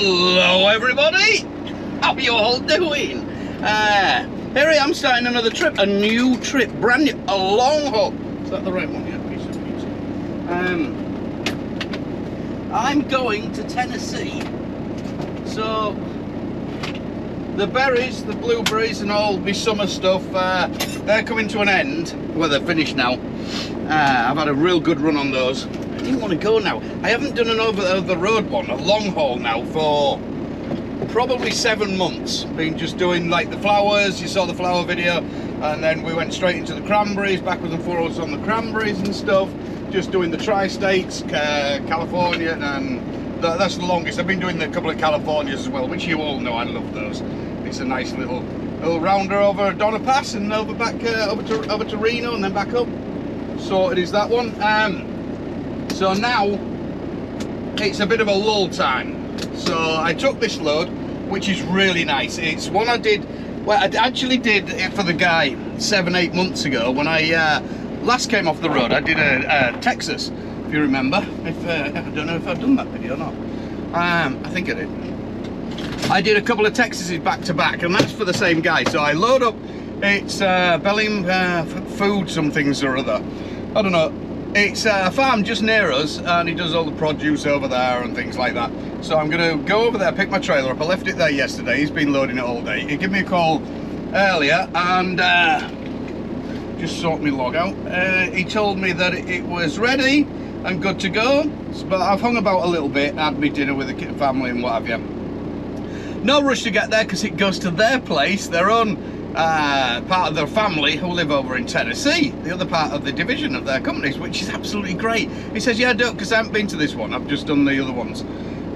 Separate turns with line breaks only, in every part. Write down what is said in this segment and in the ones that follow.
Hello everybody! How are you all doing? Here I am starting another trip, a new trip, brand new, a long haul. Is that the right one? Yeah, piece of music. I'm going to Tennessee. So the berries, the blueberries and all my summer stuff, they're coming to an end. Well, they're finished now. I've had a real good run on those. I didn't want to go now. I haven't done an over the road one, a long haul now, for probably 7 months. Been just doing like the flowers, you saw the flower video, and then we went straight into the cranberries, backwards and forwards on the cranberries and stuff. Just doing the tri-states, California, and that's the longest. I've been doing a couple of Californias as well, which you all know I love those. It's a nice little rounder over Donna Pass and over back over to Reno and then back up. Sorted is that one. So now it's a bit of a lull time. So I took this load, which is really nice. It's one I did, well, I actually did it for the guy 7-8 months ago when I last came off the road. I did a Texas, if you remember. I don't know if I've done that video or not. I think I did. I did a couple of Texases back to back, and that's for the same guy. So I load up, it's Belling Food somethings or other. I don't know. It's a farm just near us, and he does all the produce over there and things like that. So I'm going to go over there, pick my trailer up. I left it there yesterday. He's been loading it all day. He gave me a call earlier and just sort my log out. He told me that it was ready and good to go, but I've hung about a little bit, had me dinner with the family and what have you. No rush to get there because it goes to their place, their own part of their family who live over in Tennessee, the other part of the division of their companies, which is absolutely great. He says, yeah, don't, because I haven't been to this one, I've just done the other ones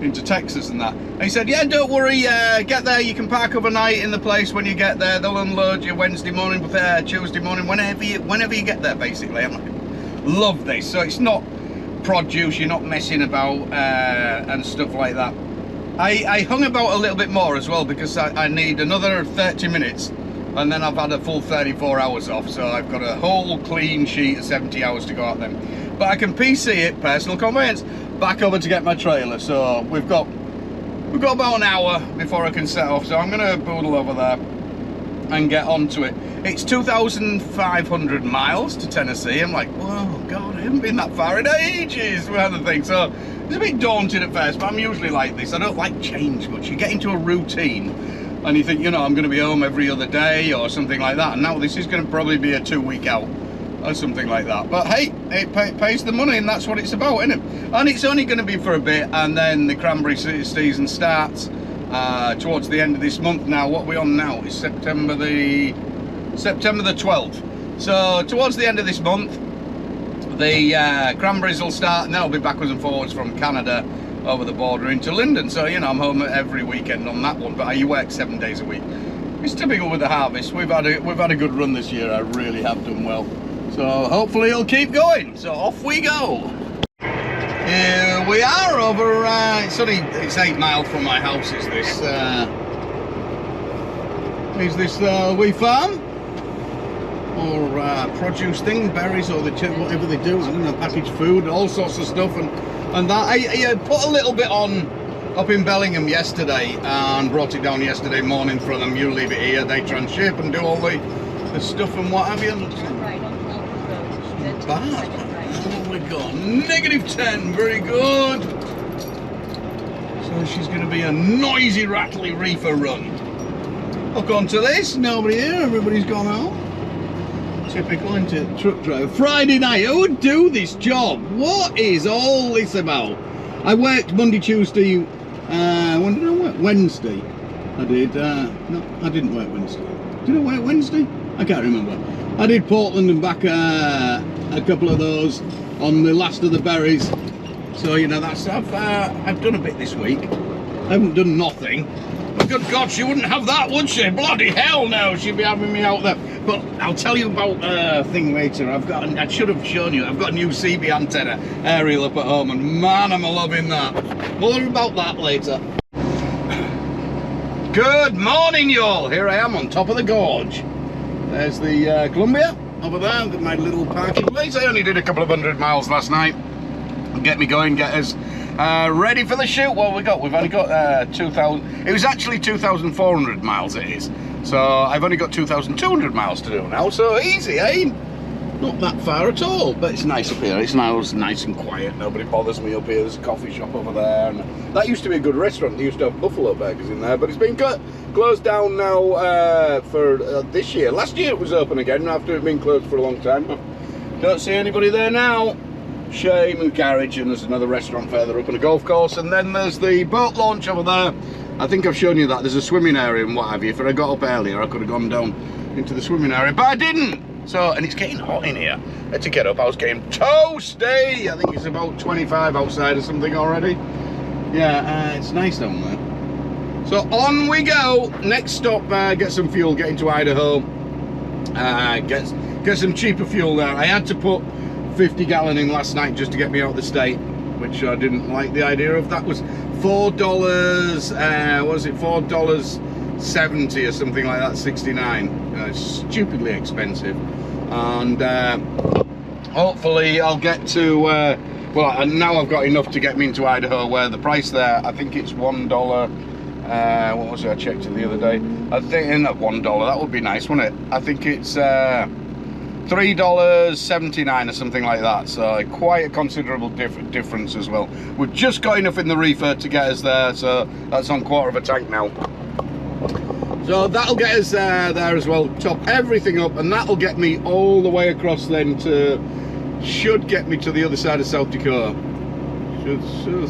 into Texas and that. And he said, yeah, don't worry, get there, you can park overnight in the place. When you get there, they'll unload you Wednesday morning, Tuesday morning, whenever you get there, basically. I'm like, love this. So it's not produce, you're not messing about and stuff like that. I hung about a little bit more as well because I need another 30 minutes and then I've had a full 34 hours off, so I've got a whole clean sheet of 70 hours to go out then. But I can PC it, personal conveyance, back over to get my trailer. So we've got about an hour before I can set off, so I'm gonna boodle over there and get onto it. It's 2,500 miles to Tennessee. I'm like, whoa, God, I haven't been that far in ages, kind of thing. So it's a bit daunting at first, but I'm usually like this. I don't like change much. You get into a routine and you think, you know, I'm going to be home every other day or something like that. And now this is going to probably be a 2-week out or something like that. But hey, it pays the money, and that's what it's about, isn't it? And it's only going to be for a bit, and then the cranberry season starts towards the end of this month. Now, what we're on now is September the 12th. So towards the end of this month, the cranberries will start, and they'll be backwards and forwards from Canada over the border into London. So, you know, I'm home every weekend on that one, but I work 7 days a week. It's typical with the harvest. We've had a good run this year. I really have done well. So hopefully it'll keep going. So off we go. Here we are over, it's 8 miles from my house, is this wee farm? Or produce thing, berries, or whatever they do, I don't know, packaged food, all sorts of stuff, and that. I put a little bit on up in Bellingham yesterday and brought it down yesterday morning for them. You leave it here, they transship and do all the stuff and what have you. It's not bad. Oh my God, -10, very good. So she's going to be a noisy, rattly reefer run. Hook onto this, nobody here, everybody's gone home. Typical, isn't it? Truck driver. Friday night, who would do this job? What is all this about? I worked Monday, Tuesday, when did I work? Wednesday. I did, no, I didn't work Wednesday. Did I work Wednesday? I can't remember. I did Portland and back a couple of those on the last of the berries. So, you know, that's, I've done a bit this week. I haven't done nothing. But good God, she wouldn't have that, would she? Bloody hell no, she'd be having me out there. But I'll tell you about a thing later. I should have shown you, I've got a new CB antenna aerial up at home, and man, I'm loving that. More about that later. Good morning, y'all. Here I am on top of the gorge. There's the Columbia over there, my little parking place. I only did a couple of 100 miles last night. Get me going, get us Ready for the shoot? Well, we've only got 2,000. It was actually 2,400 miles. It is. So I've only got 2,200 miles to do now. So easy, eh? Not that far at all. But it's nice up here. It's now nice and quiet. Nobody bothers me up here. There's a coffee shop over there, and that used to be a good restaurant. They used to have buffalo burgers in there, but it's been closed down now for this year. Last year it was open again after it being closed for a long time. But don't see anybody there now. Shame. And garage, and there's another restaurant further up and a golf course, and then there's the boat launch over there. I think I've shown you that. There's a swimming area and what have you. If I got up earlier, I could have gone down into the swimming area, but I didn't. So, and it's getting hot in here. I had to get up. I was getting toasty. I think it's about 25 outside or something already. Yeah, it's nice down there. So on we go. Next stop, get some fuel, get into Idaho. Get some cheaper fuel there. I had to put 50 gallon in last night just to get me out of the state, which I didn't like the idea of. That was $4, what was it, $4.70 or something like that, 69. It's stupidly expensive. And hopefully I'll get to, well, now I've got enough to get me into Idaho, where the price there, I think it's $1. What was it, I checked it the other day. I think in that $1, that would be nice, wouldn't it? I think it's $3.79 or something like that, so quite a considerable difference as well. We've just got enough in the reefer to get us there, so that's on quarter of a tank now. So that'll get us there as well, top everything up, and that'll get me all the way across then to, should get me to the other side of South Dakota.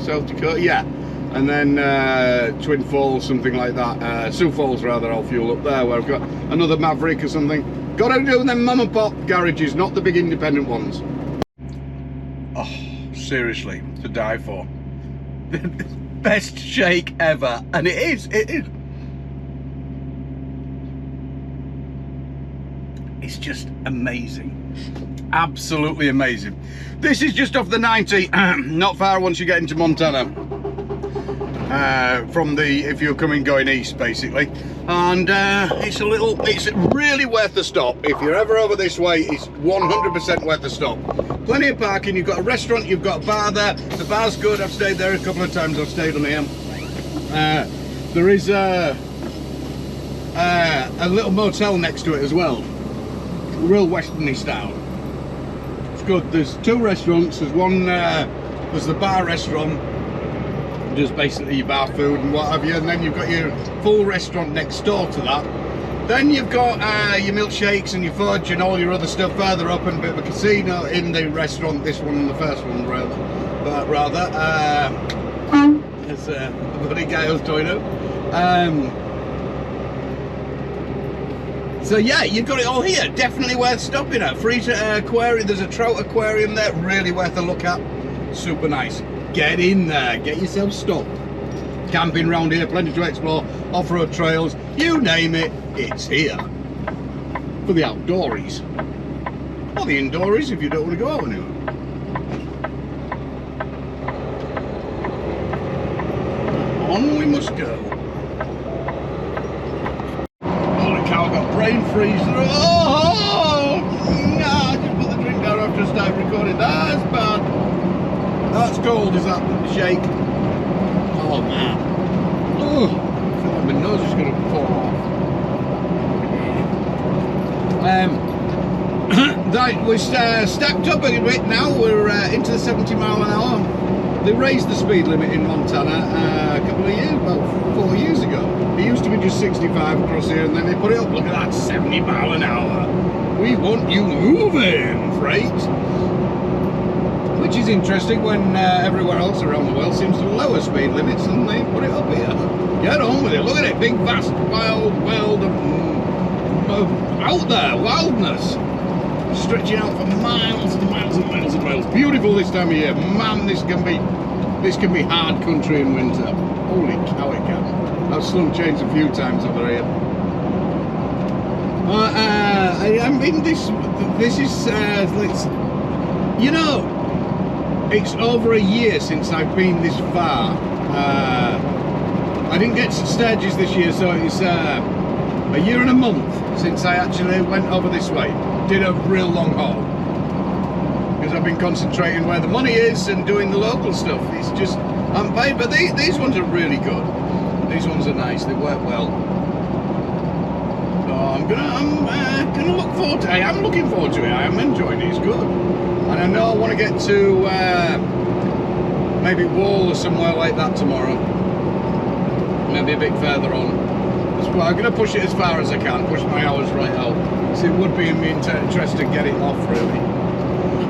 South Dakota, yeah. And then Twin Falls, something like that. Sioux Falls rather, I'll fuel up there, where I've got another Maverick or something. Got to do them mum and pop garages, not the big independent ones. Oh, seriously, to die for. The best shake ever, and it is. It's just amazing. Absolutely amazing. This is just off the 90, not far once you get into Montana. From the, if you're going east basically, and it's really worth the stop. If you're ever over this way, it's 100% worth the stop. Plenty of parking, you've got a restaurant, you've got a bar there. The bar's good, I've stayed there a couple of times. I've stayed on here. There is a little motel next to it as well, real westerny style. It's good. There's two restaurants. There's one, there's the bar restaurant, just basically your bar food and what have you, and then you've got your full restaurant next door to that. Then you've got your milkshakes and your fudge and all your other stuff further up, and a bit of a casino in the restaurant, this one and the first one rather. There's a bloody guy who's doing it. So yeah, you've got it all here. Definitely worth stopping at. Freezer aquarium, there's a trout aquarium there, really worth a look at. Super nice. Get in there, get yourself stopped. Camping round here, plenty to explore, off-road trails, you name it, it's here. For the outdoories. Or the indoories if you don't want to go out anywhere. On we must go. Holy cow, I've got brain freeze. Oh! No, I just put the drink down after I started recording. That's bad. That's cold, is that the shake? Oh man. Oh, I feel like my nose is going to fall off. That was stacked up a bit now. We're into the 70 mile an hour. They raised the speed limit in Montana a couple of years, about 4 years ago. It used to be just 65 across here, and then they put it up. Look at that, 70 mile an hour. We want you moving, freight. Which is interesting when everywhere else around the world seems to lower speed limits, and they put it up here. Get on with it. Look at it, big, vast, wild world of out there, wildness, stretching out for miles and miles and miles and miles. Beautiful this time of year, man. This can be hard country in winter. Holy cow, it can. I've slung chains a few times over here. I mean, this is you know. It's over a year since I've been this far. I didn't get to Sturgis this year, so it's a year and a month since I actually went over this way. Did a real long haul. Because I've been concentrating where the money is and doing the local stuff. It's just, I'm paid, but these ones are really good. These ones are nice. They work well. So I'm gonna look forward to it. I am looking forward to it. I am enjoying it. It's good. And I know I want to get to maybe Wall or somewhere like that tomorrow. Maybe a bit further on. Well, I'm going to push it as far as I can, push my hours right out. So it would be in my interest to get it off really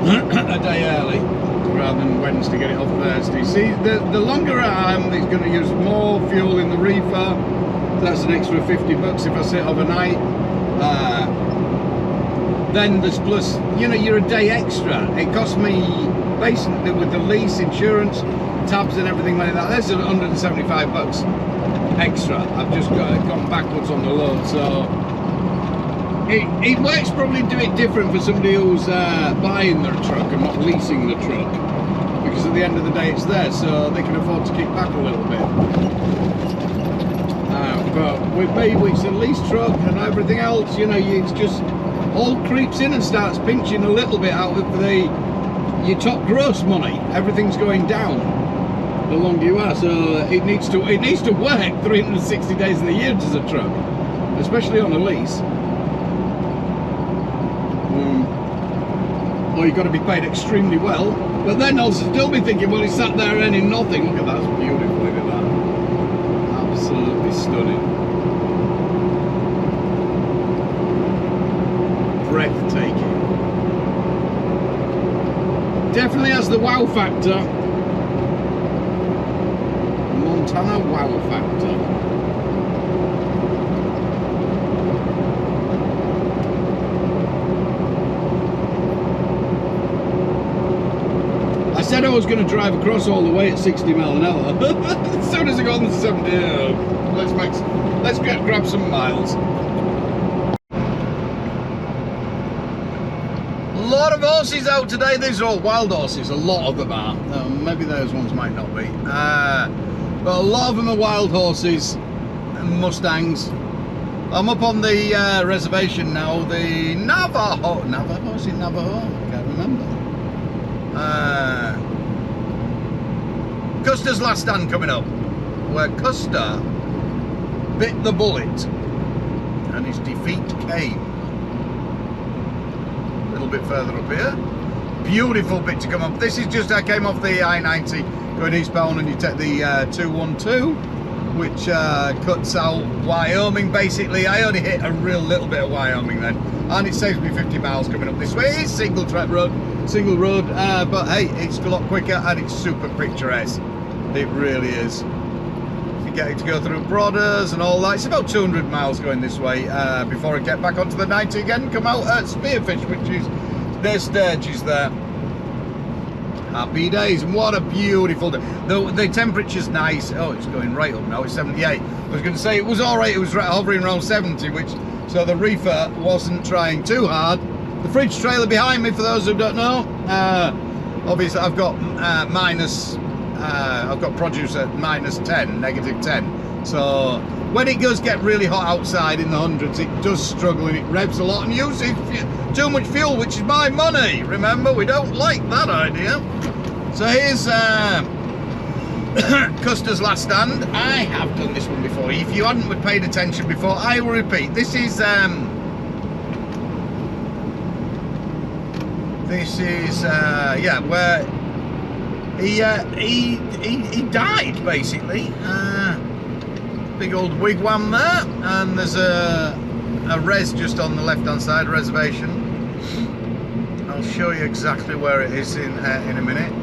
a day early rather than Wednesday, get it off Thursday. See, the longer I am, it's going to use more fuel in the reefer. That's an extra $50 if I sit overnight. Then there's plus, you know, you're a day extra. It cost me, basically with the lease, insurance, tabs and everything like that, that's $175 extra. I've just gone backwards on the load, so it works probably do it different for somebody who's buying their truck and not leasing the truck, because at the end of the day it's theirs, so they can afford to kick back a little bit. But with me, it's a lease truck and everything else, you know, it's just all creeps in and starts pinching a little bit out of your top gross money. Everything's going down the longer you are, so it needs to work 360 days of the year as a truck, especially on a lease. Or you've got to be paid extremely well, but then I'll still be thinking, well, he sat there earning nothing. Look at that, it's beautiful, look at that, absolutely stunning, breathtaking. Definitely has the wow factor. Montana wow factor. I said I was going to drive across all the way at 60 miles an hour. As soon as I got on the 70, let's grab some miles. A lot of horses out today. These are all wild horses. A lot of them are. Maybe those ones might not be. But a lot of them are wild horses and Mustangs. I'm up on the reservation now, the Navajo, is it Navajo? I can't remember. Custer's last stand coming up, where Custer bit the bullet and his defeat came. A little bit further up here. Beautiful bit to come up. This is just, I came off the I-90 going eastbound, and you take the 212, which cuts out Wyoming. Basically, I only hit a real little bit of Wyoming then, and it saves me 50 miles coming up this way. It's single road, but hey, it's a lot quicker and it's super picturesque. It really is. You get to go through Broders and all that. It's about 200 miles going this way before I get back onto the 90 again, come out at Spearfish, which is their Sturgis there. Happy days, and what a beautiful day. The temperature's nice. Oh, it's going right up now, it's 78. I was going to say it was alright, it was hovering around 70, which, so the reefer wasn't trying too hard. The fridge trailer behind me, for those who don't know, obviously I've got I've got produce at -10, -10. So when it does get really hot outside in the hundreds, it does struggle and it revs a lot and uses too much fuel, which is my money. Remember, we don't like that idea. So here's Custer's last stand. I have done this one before. If you hadn't paid attention before, I will repeat. This is yeah, where he died basically. Big old wigwam there, and there's a res just on the left hand side, reservation. I'll show you exactly where it is in a minute.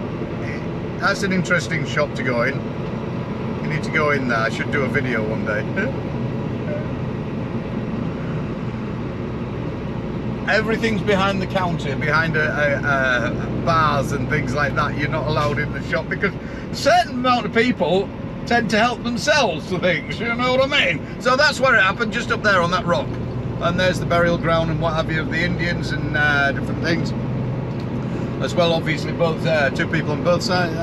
That's an interesting shop to go in. You need to go in there. I should do a video one day. Everything's behind the counter, behind bars and things like that. You're not allowed in the shop because a certain amount of people tend to help themselves to things, you know what I mean? So that's where it happened, just up there on that rock. And there's the burial ground and what have you of the Indians and different things. As well, obviously, both two people on both sides,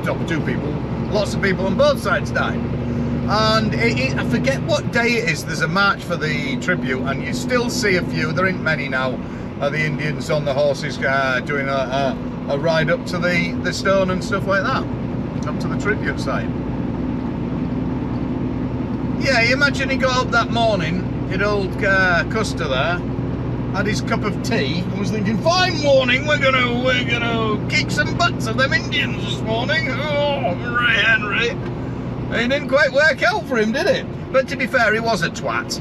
not two people, lots of people on both sides died. And I forget what day it is, there's a march for the tribute, and you still see a few, there ain't many now, the Indians on the horses doing a ride up to the stone and stuff like that. up to the tribute site. Yeah, you imagine he got up that morning, hit old Custer there, had his cup of tea, and was thinking, fine morning, we're gonna kick some butts of them Indians this morning. Oh, Henry, Henry. It didn't quite work out for him, did it? But to be fair, he was a twat.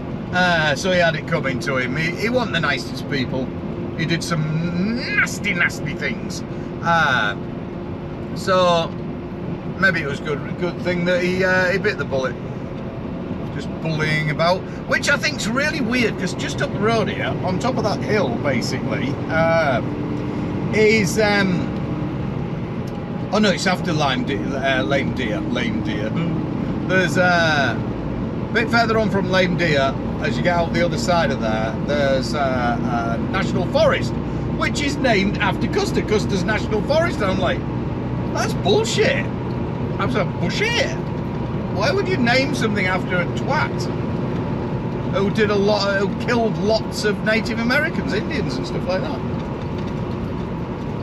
So he had it coming to him. He wasn't the nicest people. He did some nasty, nasty things. So maybe it was a good thing that he bit the bullet. Just bullying about, which I think's really weird, because just up the road here, on top of that hill, basically, is oh no, it's after Lame Deer. There's a bit further on from Lame Deer, as you get out the other side of there, there's a national forest, which is named after Custer. Custer's National Forest. And I'm like, that's bullshit. I'm like, bullshit. Why would you name something after a twat who killed lots of Native Americans, Indians and stuff like that?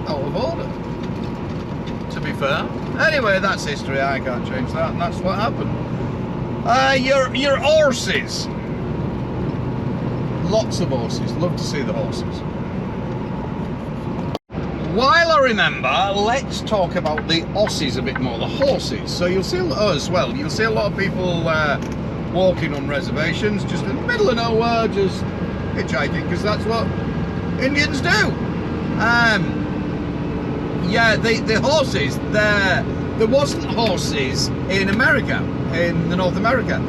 Out of order, to be fair. Anyway, that's history. I can't change that, and that's what happened. Your horses. Lots of horses. Love to see the horses. While I remember, let's talk about the Aussies a bit more, the horses. So you'll see as well, you'll see a lot of people walking on reservations, just in the middle of nowhere, just hitchhiking, because that's what Indians do. Yeah, the horses, there wasn't horses in America, in North America,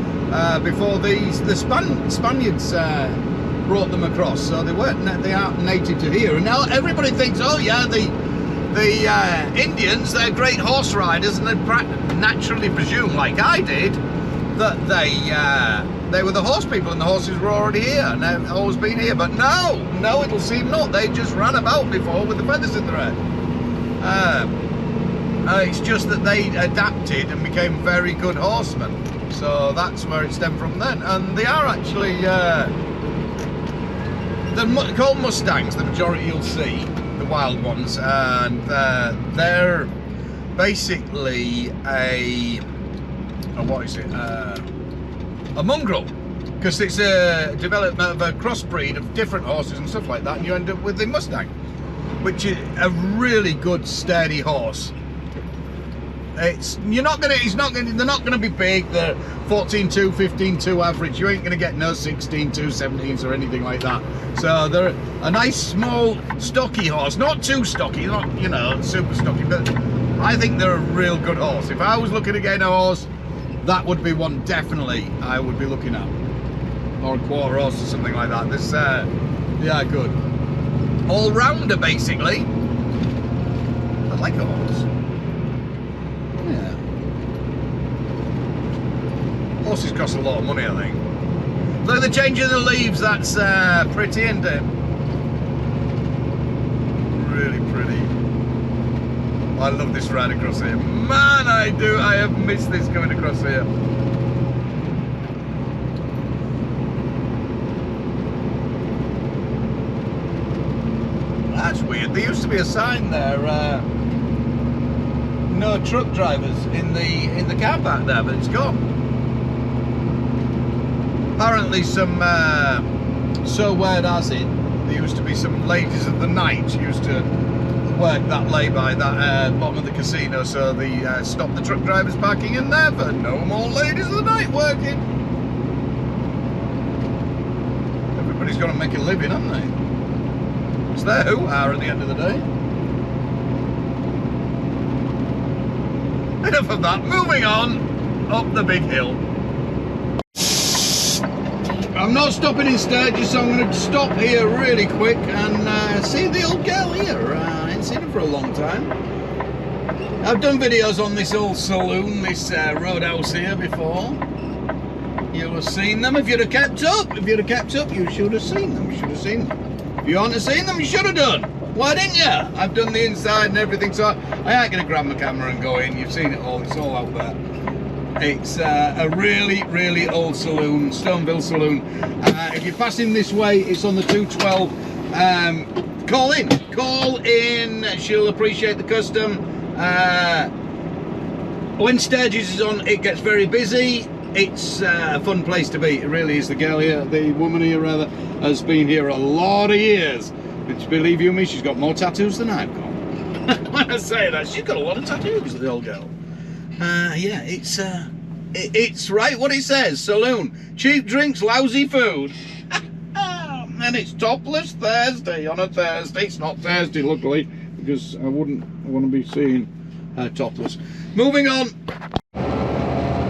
before the Spaniards brought them across, so they aren't native to here. And now everybody thinks, oh yeah, the Indians, they're great horse riders, and they naturally presume, like I did, that they were the horse people, and the horses were already here, and they've always been here. But no, it'll seem not. They just ran about before with the feathers in their head. It's just that they adapted and became very good horsemen. So that's where it stemmed from then. And they are actually they're called Mustangs, the majority you'll see, the wild ones, and they're basically a mongrel, because it's a development of a crossbreed of different horses and stuff like that, and you end up with the Mustang, which is a really good sturdy horse. They're not gonna be big. They're 14.2, 15.2 average. You ain't gonna get no 16.2, 17s or anything like that. So they're a nice small stocky horse, not too stocky, not super stocky, but I think they're a real good horse. If I was looking to get a horse, that would be one definitely I would be looking at, or a quarter horse or something like that. This yeah, good all rounder basically. I like a horse. Yeah. Horses cost a lot of money, I think. Look, they're changing the leaves. That's pretty, isn't it? Really pretty. I love this ride across here. Man, I do. I have missed this going across here. That's weird. There used to be a sign there. No truck drivers in the car park there, but it's gone. Apparently some, so word has it, there used to be some ladies of the night used to work that lay-by, that bottom of the casino, so they stopped the truck drivers parking in there, but no more ladies of the night working. Everybody's got to make a living, haven't they? It's their hoo-ha at the end of the day. Enough of that, moving on up the big hill. I'm not stopping in Sturgis, so I'm going to stop here really quick and see the old girl here. I ain't seen her for a long time. I've done videos on this old saloon, this roadhouse here before. You'll have seen them if you'd have kept up. If you'd have kept up, you should have seen them. You should have seen them. If you hadn't seen them, you should have done. Why didn't you? I've done the inside and everything, so I ain't going to grab my camera and go in. You've seen it all. It's all out there. It's a really, really old saloon, Stoneville Saloon. If you're passing this way, it's on the 212. Call in. She'll appreciate the custom. When Sturgis is on, it gets very busy. It's a fun place to be. It really is. The girl here, the woman here rather, has been here a lot of years. And believe you me, she's got more tattoos than I've got. When I say that, she's got a lot of tattoos, the old girl. Yeah, it's right what it says. Saloon, cheap drinks, lousy food. And it's topless Thursday on a Thursday. It's not Thursday, luckily, because I wouldn't want to be seeing topless. Moving on.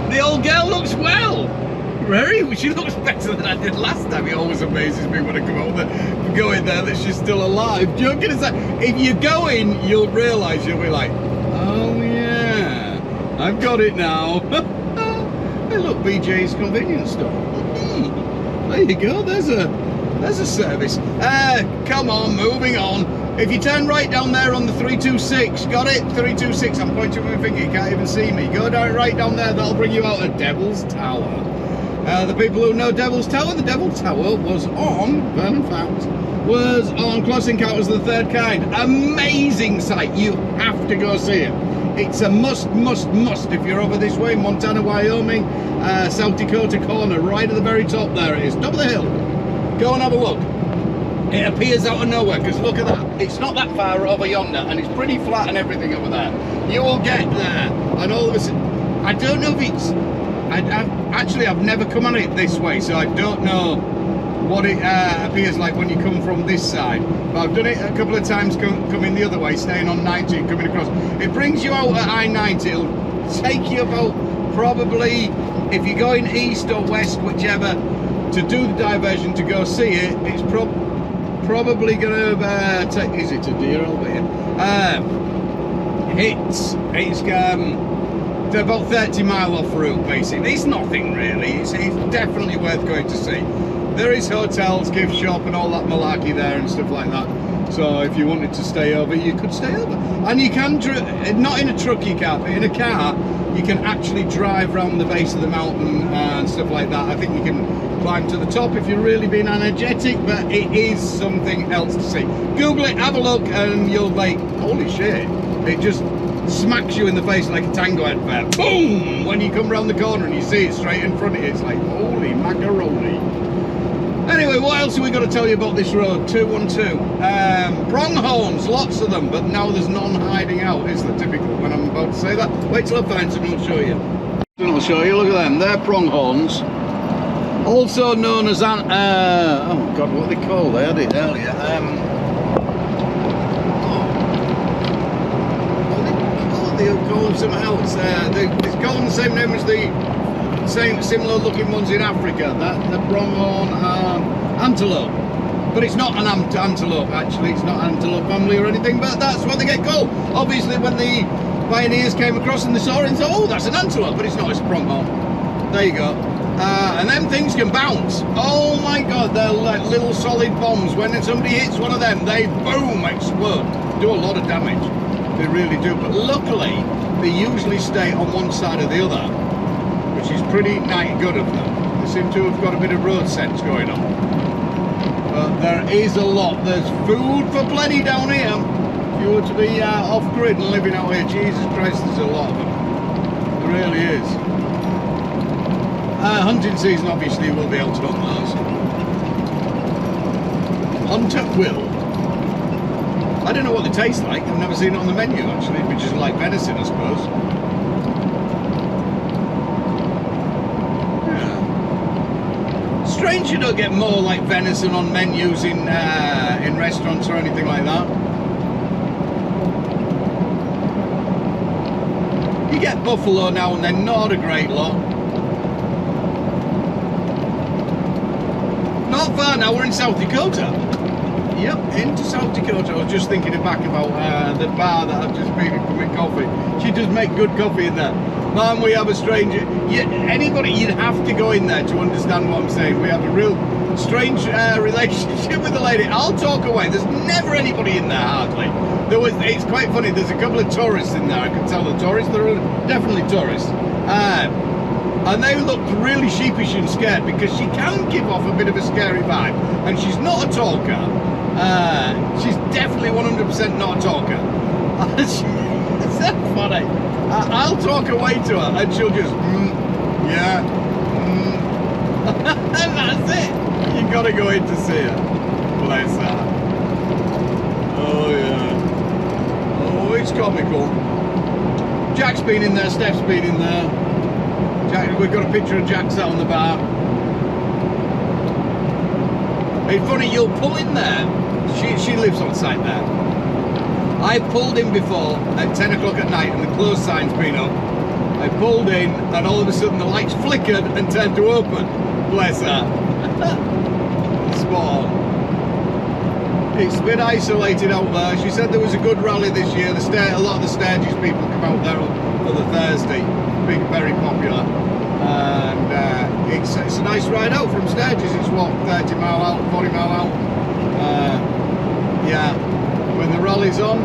The old girl looks well. Very, she looks better than I did last time. It always amazes me when I come over there, go in there that she's still alive. Joking aside, if you go in, you'll realise, you'll be like, oh yeah, I've got it now. Hey look, BJ's convenience store. There you go, there's a service. Come on, moving on. If you turn right down there on the 326, got it? 326, I'm pointing with my finger, you can't even see me. Go down right down there, that'll bring you out of Devil's Tower. The people who know Devil's Tower, the Devil's Tower was on, Vernon Fact, was on Close Encounters of the Third Kind. Amazing sight, you have to go see it. It's a must if you're over this way, Montana, Wyoming, South Dakota corner, right at the very top there it is, top of the hill. Go and have a look. It appears out of nowhere, because look at that. It's not that far over yonder, and it's pretty flat and everything over there. You will get there, and all of a sudden, I don't know if it's, I've never come on it this way, so I don't know what it appears like when you come from this side. But I've done it a couple of times coming the other way, staying on 90 and coming across. It brings you out at I-90. It'll take you about, probably, if you're going east or west, whichever, to do the diversion to go see it, it's probably going to take, is it a deer over here? It's about 30 mile off route basically. It's nothing really, it's definitely worth going to see. There is hotels, gift shop and all that malarkey there and stuff like that. So if you wanted to stay over, you could stay over. And you can, not in a truck you can't, but in a car, you can actually drive around the base of the mountain and stuff like that. I think you can climb to the top if you're really being energetic, but it is something else to see. Google it, have a look, and you'll like, holy shit, it just smacks you in the face like a tango advert. Boom! When you come around the corner and you see it straight in front of you, it's like, holy macaroni. Anyway, what else have we got to tell you about this road? 212. Pronghorns, lots of them, but now there's none hiding out, is the typical when I'm about to say that. Wait till I find some and I'll show you. And I'll show you, look at them, they're pronghorns. Also known as, oh god, what are they called? I had it earlier. They'll call them something else. They call them the same name as the similar looking ones in Africa. That the pronghorn antelope, but it's not an antelope actually. It's not antelope family or anything, but that's what they get called. Obviously, when the pioneers came across and they saw it and thought, oh, that's an antelope, but it's not. It's a pronghorn. There you go. And them things can bounce. Oh my god, they're like little solid bombs. When somebody hits one of them, they boom explode. Do a lot of damage. They really do. But luckily, they usually stay on one side or the other, which is pretty good of them. They seem to have got a bit of road sense going on. But there is a lot. There's food for plenty down here. If you were to be off-grid and living out here, Jesus Christ, there's a lot of them. There really is. Hunting season, obviously, will be able to hunt those. Hunt at will. I don't know what they taste like. I've never seen it on the menu, actually, which is like venison, I suppose. Strange you don't get more like venison on menus in restaurants or anything like that. You get buffalo now and then, not a great lot. Not far now, we're in South Dakota. Yep, into South Dakota. I was just thinking back about the bar that I've just been for my coffee. She does make good coffee in there. Man, we have a strange, anybody, you'd have to go in there to understand what I'm saying. We have a real strange relationship with the lady. I'll talk away. There's never anybody in there, hardly. It's quite funny, there's a couple of tourists in there. I can tell the tourists, they're definitely tourists. And they looked really sheepish and scared because she can give off a bit of a scary vibe. And she's not a talker. She's definitely 100% not a talker. It's so funny. I'll talk away to her and she'll just, yeah, and that's it. You gotta go in to see her. Bless her. Oh yeah. Oh, it's comical. Jack's been in there, Steph's been in there. Jack, we've got a picture of Jack sat on the bar. It's funny, you'll pull in there. She lives on site there. I pulled in before at 10 o'clock at night and the close sign's been up. I pulled in and all of a sudden the lights flickered and turned to open. Bless her. Spot on. It's been isolated out there. She said there was a good rally this year. A lot of the Sturgis people come out there for the Thursday. Being very popular. And it's a nice ride out from Sturgis. It's what, 30 mile out, 40 mile out. Yeah, when the rally's on.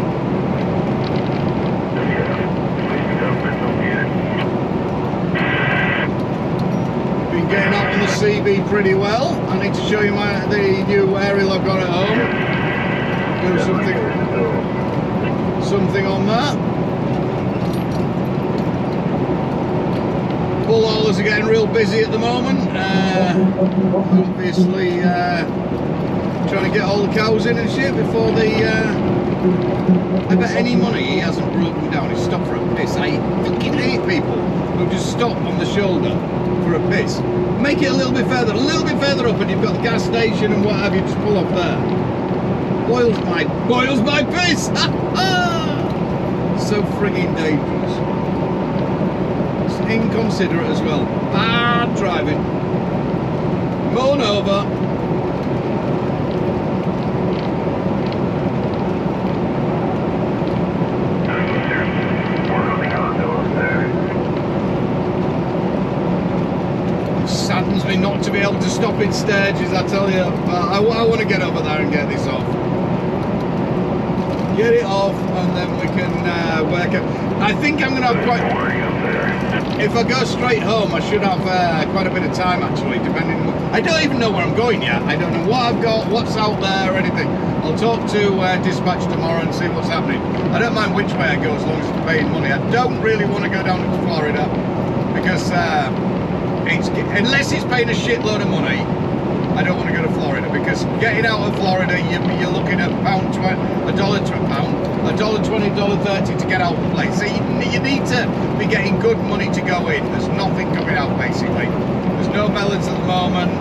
Been getting out on the CB pretty well. I need to show you the new aerial I've got at home. Do something on that. Bull haulers are getting real busy at the moment. Obviously trying to get all the cows in and shit before the I bet any money he hasn't broken down his stop for a piss. I fucking hate people who just stop on the shoulder for a piss. Make it a little bit further up and you've got the gas station and what have you, just pull off there. Boils my piss! So frigging dangerous. It's inconsiderate as well. Bad driving. Moan over. Saddens me not to be able to stop in Sturgis, I tell you. But I want to get over there and get this off. Get it off and then we can work out. I think I'm going to have quite... If I go straight home, I should have quite a bit of time actually, depending... I don't even know where I'm going yet. I don't know what I've got, what's out there or anything. I'll talk to dispatch tomorrow and see what's happening. I don't mind which way I go as long as it's paying money. I don't really want to go down to Florida because unless it's paying a shitload of money, I don't want to go to Florida, because getting out of Florida, you're looking at $1.20 to $1.30 to get out of the place. So you need to be getting good money to go in. There's nothing coming out basically. There's no melons at the moment.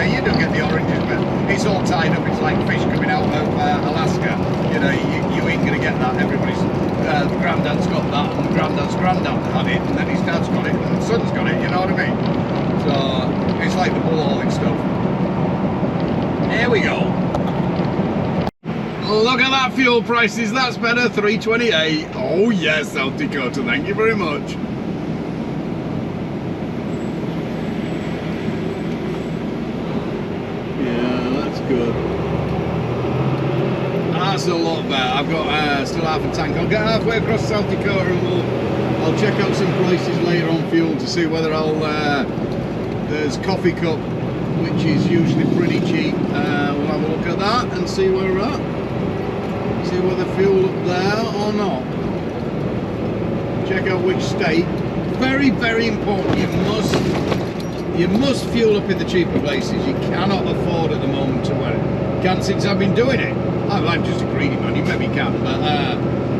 You don't get the oranges, but it's all tied up. It's like fish coming out of Alaska. You know, you ain't gonna get that. Everybody's granddad's got that, and granddad's granddad had it, and then his dad's got it, and his son's got it. You know what I mean? So it's like the bull hauling stuff. Here we go. Look at that fuel prices, that's better, $3.28. Oh yes, South Dakota, thank you very much. Yeah, that's good. That's a lot better. I've got still half a tank. I'll get halfway across South Dakota and I'll check out some places later on fuel to see whether there's Coffee Cup, which is usually pretty cheap. We'll have a look at that and see where we're at. See whether fuel up there or not. Check out which state. Very, very important. You must fuel up in the cheaper places. You cannot afford at the moment to wear it. Can't since I've been doing it. I'm just a greedy man. You maybe can, but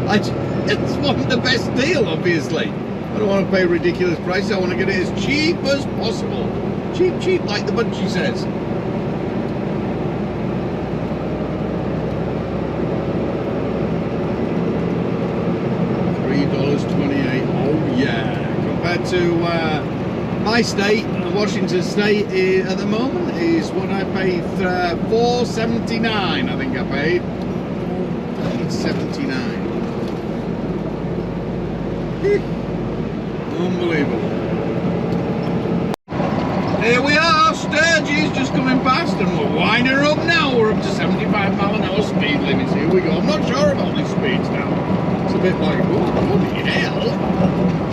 I just want the best deal. Obviously, I don't want to pay ridiculous prices. I want to get it as cheap as possible. Cheap, like the Bunchy says. $3.28. Oh yeah. Compared to my state, Washington State, at the moment is what I paid, $4.79. I think I paid $4.79. Unbelievable. Here we are, Sturgis just coming past, and we're winding her up now. We're up to 75 mile an hour speed limits. Here we go. I'm not sure about these speeds now. It's a bit like, oh, bloody hell.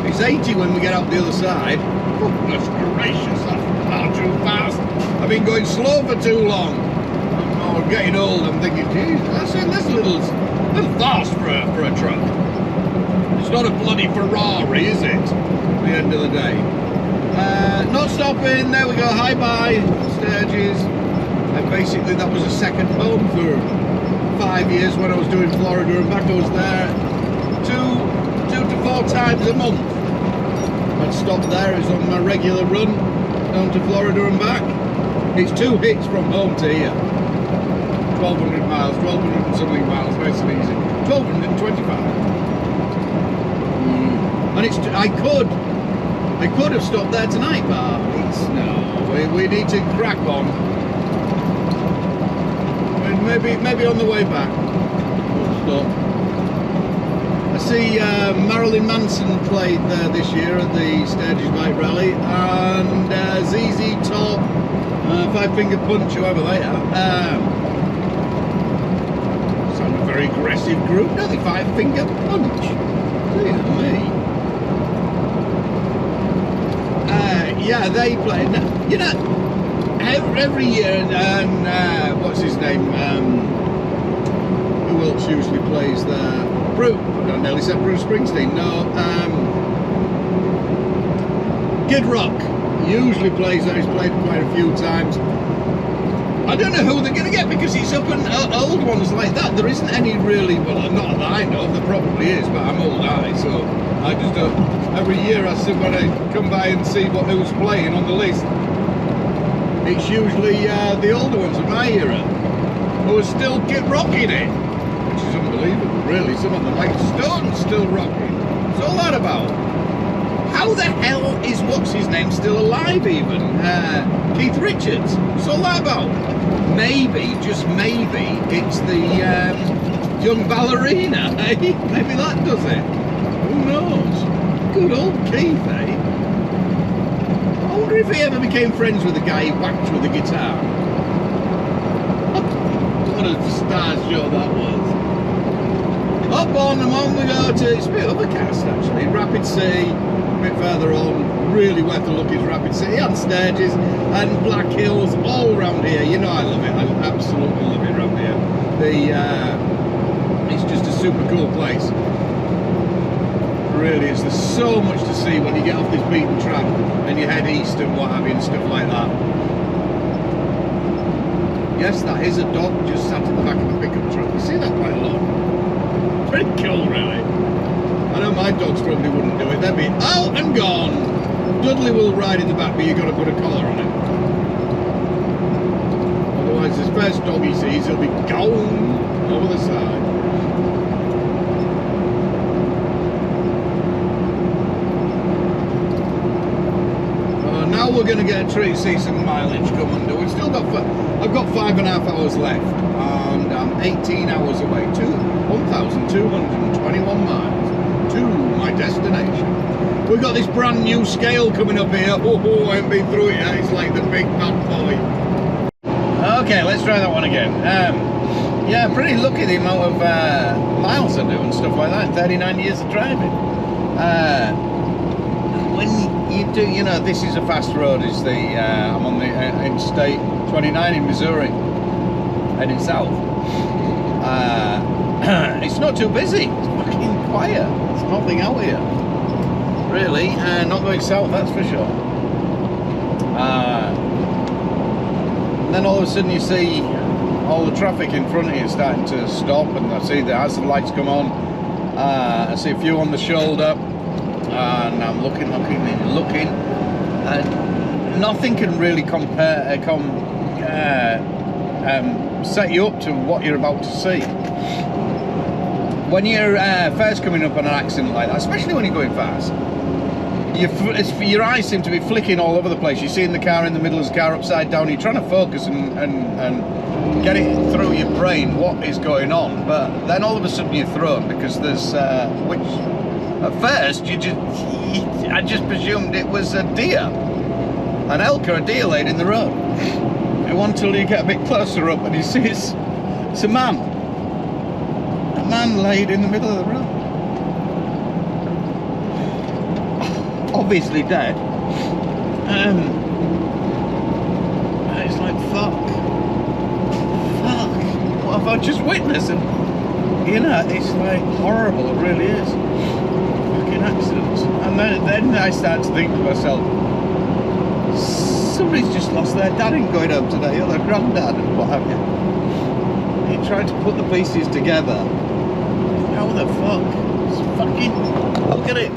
It's 80 when we get out the other side. Goodness gracious, that's far too fast. I've been going slow for too long. I'm getting old. I'm thinking, geez, that's a little fast for a truck. It's not a bloody Ferrari, is it? At the end of the day. Not stopping, there we go, hi-bye, Sturgis. And basically that was a second home for 5 years when I was doing Florida and back. I was there two to four times a month. I'd stop there, it's on my regular run down to Florida and back. It's 2 hits from home to here. 1,200 miles, 1,200 and something miles, nice and easy. 1,225. And it's, I could have stopped there tonight, but it's, no, we need to crack on. And maybe on the way back, we'll stop. I see Marilyn Manson played there this year at the Sturgis Bike Rally, and ZZ Top, Five Finger Punch, whoever they are. Sound a very aggressive group, don't they? Five Finger Punch. Dear me. Yeah, they play. You know, every year, and what's his name? Who else usually plays there? I nearly said Bruce Springsteen. No, Kid Rock usually plays there. He's played quite a few times. I don't know who they're going to get because it's up and old ones like that. There isn't any really. Well, not that I know of. There probably is, but I'm old eye, so I just don't. Every year I see when I come by and see who's playing on the list. It's usually the older ones of my era who are still rocking it, which is unbelievable, really. Some of them, like Stone's still rocking. What's all that about? How the hell is what's his name still alive even? Keith Richards. What's all that about? Maybe, just maybe, it's the young ballerina, eh? Maybe that does it. Who knows? Good old Keith, eh? I wonder if he ever became friends with the guy he whacked with the guitar. What a star show that was. Up on we go to, it's a bit overcast actually, Rapid City, a bit further on, really worth a look is Rapid City and Sturgis and Black Hills, all around here. You know I love it, I absolutely love it around here. It's just a super cool place. Really is. There's so much to see when you get off this beaten track and you head east and what have you and stuff like that. Yes, that is a dog just sat in the back of a pickup truck. You see that quite a lot. Pretty cool, really. I know my dogs probably wouldn't do it. They'd be out and gone. Dudley will ride in the back, but you've got to put a collar on him. Otherwise, his first dog he sees, he'll be gone over the side. Now we're going to get a treat, see some mileage come under. We've still got, I've got 5.5 hours left, and I'm 18 hours away to 1,221 miles to my destination. We've got this brand new scale coming up here. Oh, I haven't been through it yet. It's like the big bad boy. Okay, let's try that one again. Yeah, pretty lucky the amount of miles I do and stuff like that. 39 years of driving. When you do, you know, this is a fast road. It's the I'm on the Interstate 29 in Missouri, heading south. It's not too busy. It's fucking quiet. There's nothing out here, really. Not going south, that's for sure. And then all of a sudden you see all the traffic in front of you starting to stop, and I see the hazard lights come on. I see a few on the shoulder. And I'm looking, and nothing can really set you up to what you're about to see. When you're first coming up on an accident like that, especially when you're going fast, your eyes seem to be flicking all over the place. You're seeing the car in the middle of the car upside down. You're trying to focus and get it through your brain what is going on, but then all of a sudden you're thrown because there's which. At first, I just presumed it was a deer, an elk or a deer laid in the road. And until you get a bit closer up and you see it's a man. A man laid in the middle of the road. Obviously dead. It's like, fuck, what have I just witnessed? And, you know, it's like horrible, it really is. accidents. And then I start to think to myself, somebody's just lost their dad in going home today, or their granddad, and what have you. You try to put the pieces together. How the fuck? It's fucking, look at it.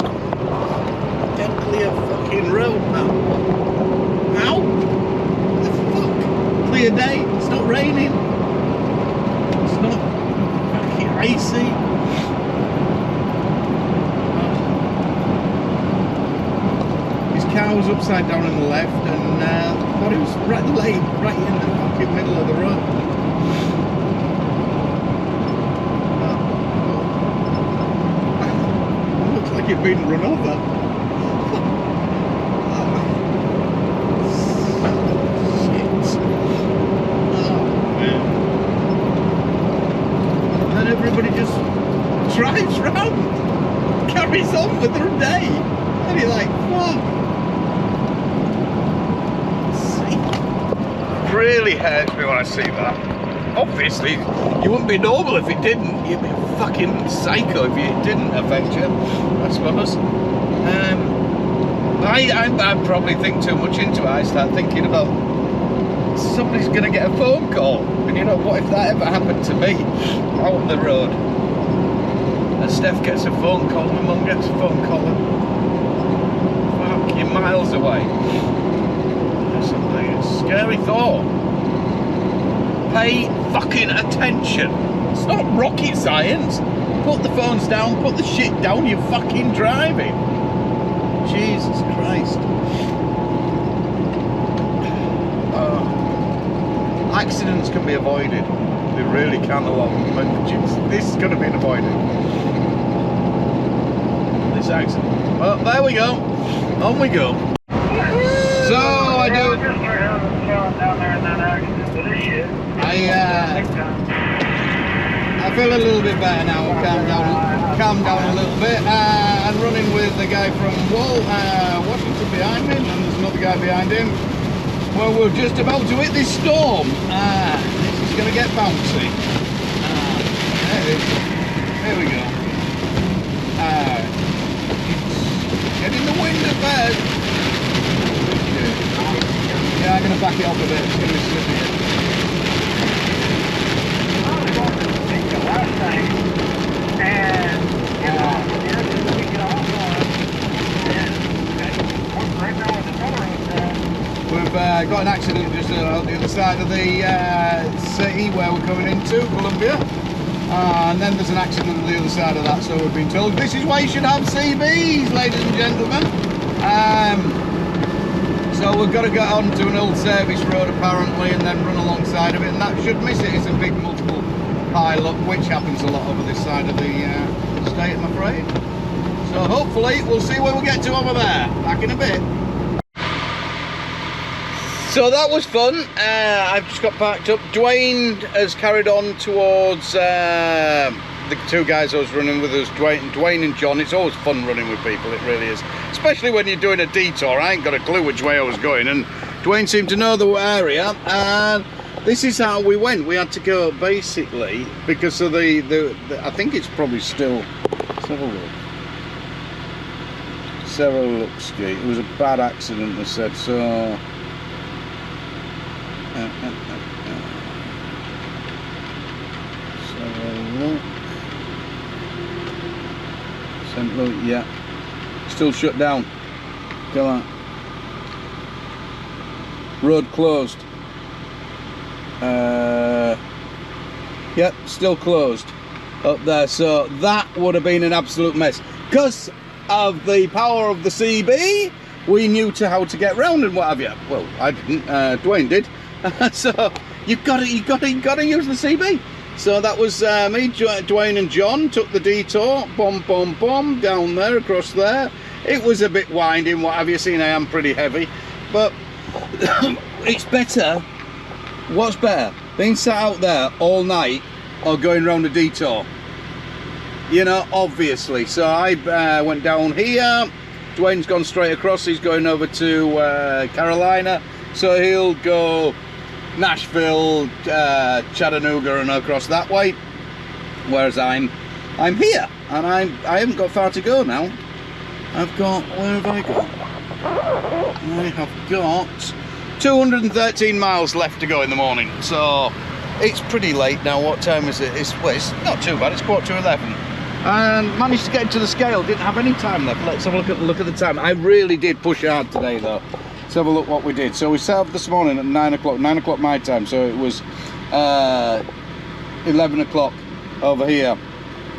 Dead clear fucking road now. How? What the fuck? Clear day. It's not raining. It's not fucking icy. His car was upside down on the left, and thought it was right in the fucking middle of the road. Like you've been run over. Shit. Oh man. And then everybody just drives round, carries on with their day, and you're like, fuck. See, it really hurts me when I see that. Obviously, you wouldn't be normal if it didn't. You'd be a fucking psycho if it didn't affect you, I suppose. I probably think too much into it. I start thinking about somebody's going to get a phone call. And you know, what if that ever happened to me out on the road? And Steph gets a phone call, my mum gets a phone call. Fuck, you're miles away. It's a scary thought. Pay fucking attention. It's not rocket science. Put the phones down, put the shit down, you're fucking driving. Jesus Christ. Accidents can be avoided. They really can a lot. But this is going to be avoided. This accident. Well, there we go. On we go. So I do. I feel a little bit better now. Calm down a little bit. I'm running with the guy from Washington behind me, and there's another guy behind him. Well, we're just about to hit this storm. This is going to get bouncy. There we go. Getting the wind at bed. Yeah, I'm going to back it up a bit. It's going to be slippy.
Last night, and we get off on, and right now with the motor,
we've got an accident just on the other side of the city where we're coming into, Columbia, and then there's an accident on the other side of that, so we've been told this is why you should have CBs, ladies and gentlemen. So we've got to get onto an old service road apparently and then run alongside of it, and that should miss it. It's a big multiple pile up, which happens a lot over this side of the state, I'm afraid. So hopefully we'll see where we get to over there. Back in a bit. So that was fun. I've just got packed up. Dwayne has carried on towards the two guys I was running with us, Dwayne and John. It's always fun running with people, it really is. Especially when you're doing a detour. I ain't got a clue which way I was going, and Dwayne seemed to know the area. And this is how we went. We had to go basically because of the I think it's probably still. Let's have a look. Serolukski. It was a bad accident, they said. So. St. Louis, yeah. Still shut down. Go on. Road closed. Yep, still closed up there. So that would have been an absolute mess. Because of the power of the CB, we knew how to get round and what have you. Well, I didn't. Dwayne did. So you've got to use the CB. So that was me, Dwayne and John took the detour, boom, down there, across there. It was a bit winding, what have you seen, I am pretty heavy. But it's better, what's better, being sat out there all night or going round a detour? You know, obviously. So I went down here, Dwayne's gone straight across, he's going over to Carolina. So he'll go Nashville, Chattanooga and across that way, whereas I'm here and I haven't got far to go now. I've got, where have I got? I have got 213 miles left to go in the morning, so it's pretty late now. What time is it? It's not too bad, it's 11:15. And managed to get into the scale, didn't have any time left. Let's have a look at the time. I really did push hard today though. Let's have a look what we did. So we set up this morning at 9 o'clock my time, so it was 11 o'clock over here.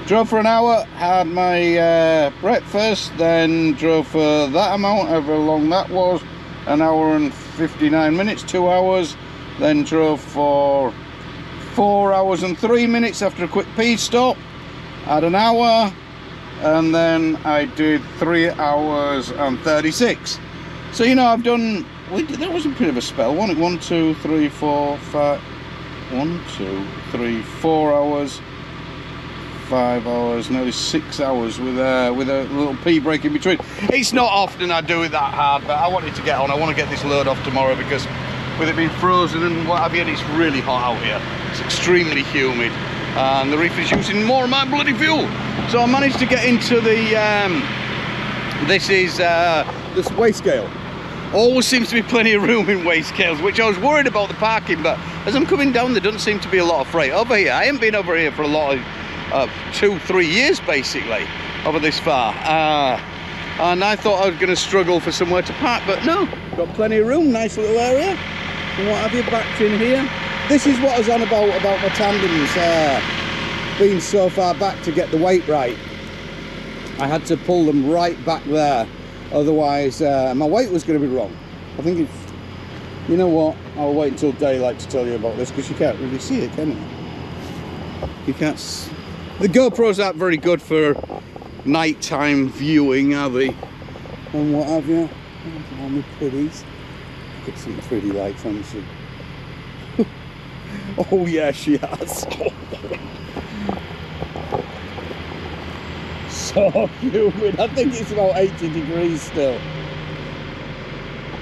Drove for an hour, had my breakfast, then drove for that amount, however long that was, an hour and 59 minutes, 2 hours, then drove for 4 hours and 3 minutes after a quick pee stop, had an hour, and then I did 3 hours and 36. So, you know, I've done, that was a bit of a spell, 1, 2, 3, 4, 5, 1, 2, 3, 4 hours, 5 hours, nearly 6 hours with a little pee break in between. It's not often I do it that hard, but I wanted to get on. I want to get this load off tomorrow because with it being frozen and what have you, it's really hot out here. It's extremely humid and the reef is using more of my bloody fuel. So I managed to get into the, this weigh scale. Always seems to be plenty of room in weigh scales, which I was worried about the parking, but as I'm coming down there doesn't seem to be a lot of freight over here. I haven't been over here for a lot of 2-3 years basically over this far, and I thought I was going to struggle for somewhere to park, but no, got plenty of room, nice little area. And what have you backed in here? This is what I was on about my tandems being so far back to get the weight right. I had to pull them right back there, otherwise my weight was going to be wrong. I think it's, you know what, I'll wait until daylight to tell you about this because you can't really see it, can you? You can't. The GoPros aren't very good for nighttime viewing, are they? And what have you? Oh, my pretties. Get some pretty lights on she. Oh yeah, she has. So humid. I think it's about 80 degrees still.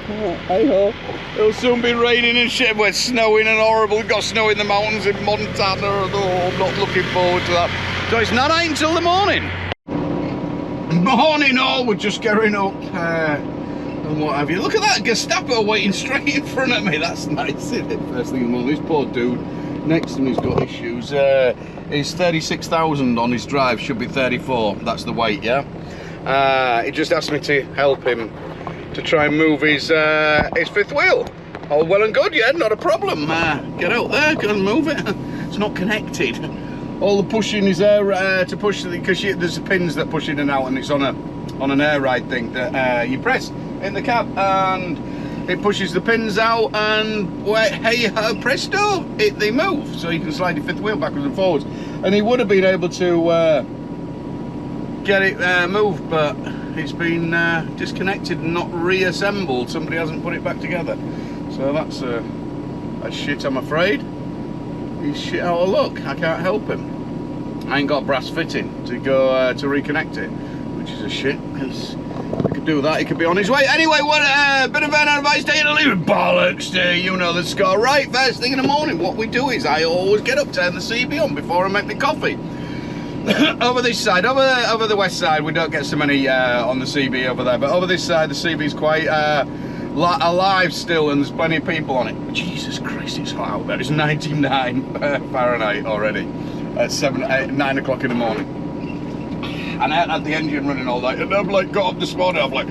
Oh, hey ho. It'll soon be raining and shit. We're snowing and horrible. We've got snow in the mountains in Montana. Oh, I'm not looking forward to that. So it's not 8 until the morning. Morning all, we're just getting up and what have you. Look at that Gestapo waiting straight in front of me. That's nice, isn't it? First thing in the morning. This poor dude next to me's got issues. He's 36,000 on his drive, should be 34. That's the weight, yeah. He just asked me to help him to try and move his fifth wheel. All well and good, yeah, not a problem. Get out there, go and move it. It's not connected. All the pushing is there to push, because there's pins that push in and out, and it's on an air ride thing that you press in the cab, and it pushes the pins out, and hey presto, they move, so you can slide your fifth wheel backwards and forwards. And he would have been able to get it moved, but it's been disconnected and not reassembled. Somebody hasn't put it back together, so that's shit, I'm afraid. He's shit out of luck. I can't help him. I ain't got brass fitting to go to reconnect it, which is a shit, because we could do that. He could be on his way. Anyway, what bit of an advice to you to leave bollocks to you know the score. Right, first thing in the morning, what we do is I always get up, turn the CB on before I make my coffee. Over this side, over the west side, we don't get so many on the CB over there, but over this side the CB's quite alive still, and there's plenty of people on it. Jesus Christ, it's hot out there. It's 99 Fahrenheit already at 9 o'clock in the morning, and I had the engine running all night, and I'm like, got up this morning, I'm like,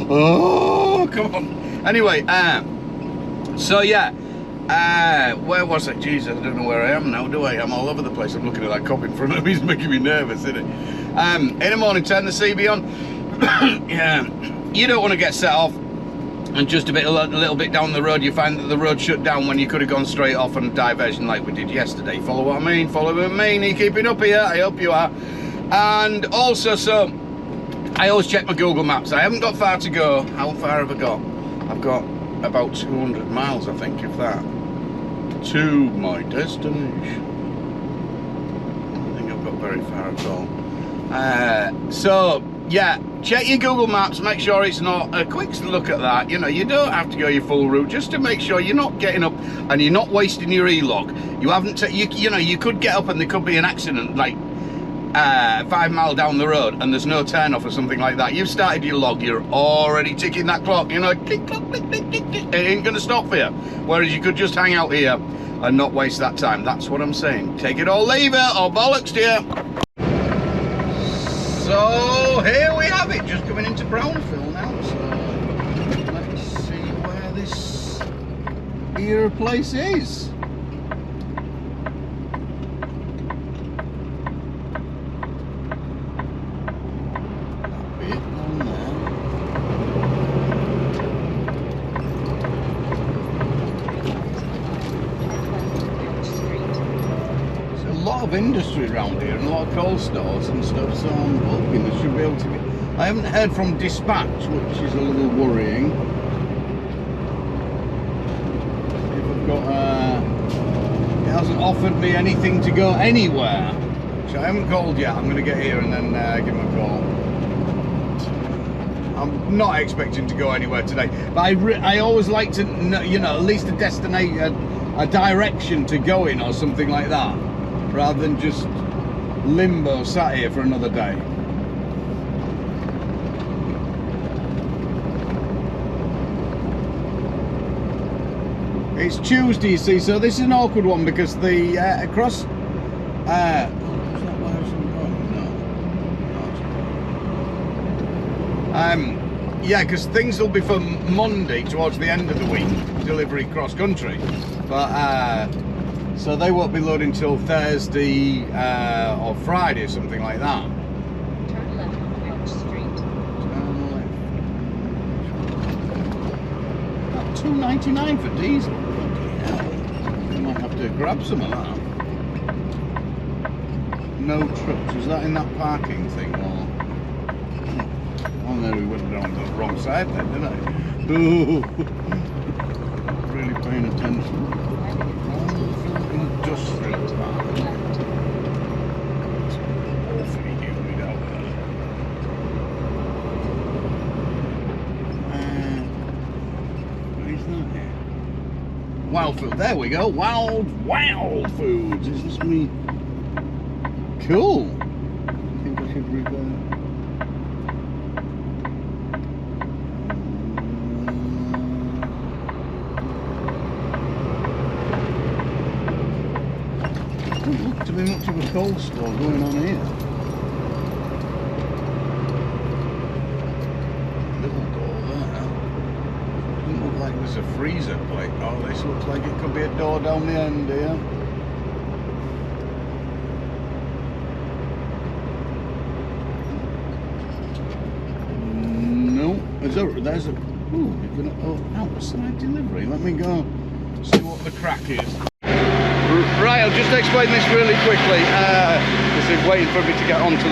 oh come on. Anyway, so yeah, where was it? Jesus, I don't know where I am now, do I? I'm all over the place. I'm looking at that cop in front of me. He's making me nervous, isn't it? In the morning, turn the CB on. Yeah, you don't want to get set off and just a little bit down the road you find that the road shut down when you could have gone straight off on a diversion like we did yesterday. Follow what I mean? Follow what I mean? Are you keeping up here? I hope you are. And also, so I always check my Google Maps. I haven't got far to go. How far have I got? I've got about 200 miles, I think, if that, to my destination. I don't think I've got very far at all. So yeah, check your Google Maps, make sure it's not a quick look at that. You know, you don't have to go your full route, just to make sure you're not getting up and you're not wasting your e-log. You haven't, you know, you could get up and there could be an accident, like 5 mile down the road and there's no turn off or something like that, you've started your log, you're already ticking that clock, you know, click, clock, click, click, click, click. It ain't gonna stop for you. Whereas you could just hang out here and not waste that time. That's what I'm saying. Take it or leave it, or bollocks to you. So here we have it, just coming into Brownfield now. So let's see where this here place is. Industry around here and a lot of coal stores and stuff, so I'm hoping they should be able to get... I haven't heard from Dispatch, which is a little worrying. If I've got it hasn't offered me anything to go anywhere, which I haven't called yet. I'm going to get here and then give them a call. I'm not expecting to go anywhere today, but I always like to know, you know, at least a destination, a direction to go in or something like that, rather than just limbo sat here for another day. It's Tuesday, you see, so this is an awkward one because the across yeah, because things will be for Monday towards the end of the week, delivery cross country, but so they won't be loading till Thursday or Friday or something like that.
Turn left on Welch Street.
Turn left. $2.99 for diesel. Yeah. You might have to grab some of that. No trucks. Was that in that parking thing? Or... Oh no, we went around the wrong side then, didn't I? Ooh. Really paying attention. Industrial park. It's awfully humid out there. What is that here? Wild food. There we go. Wild foods. Is this me? Cool. I think I should revert. To be much of a cold store going on here. Little door there. Doesn't look like there's a freezer plate. Oh, this looks like it could be a door down the end here. No, there's a. Ooh, you're gonna. Oh, outside delivery. Let me go see what the crack is. Right, I'll just explain this really quickly. This is waiting for me to get onto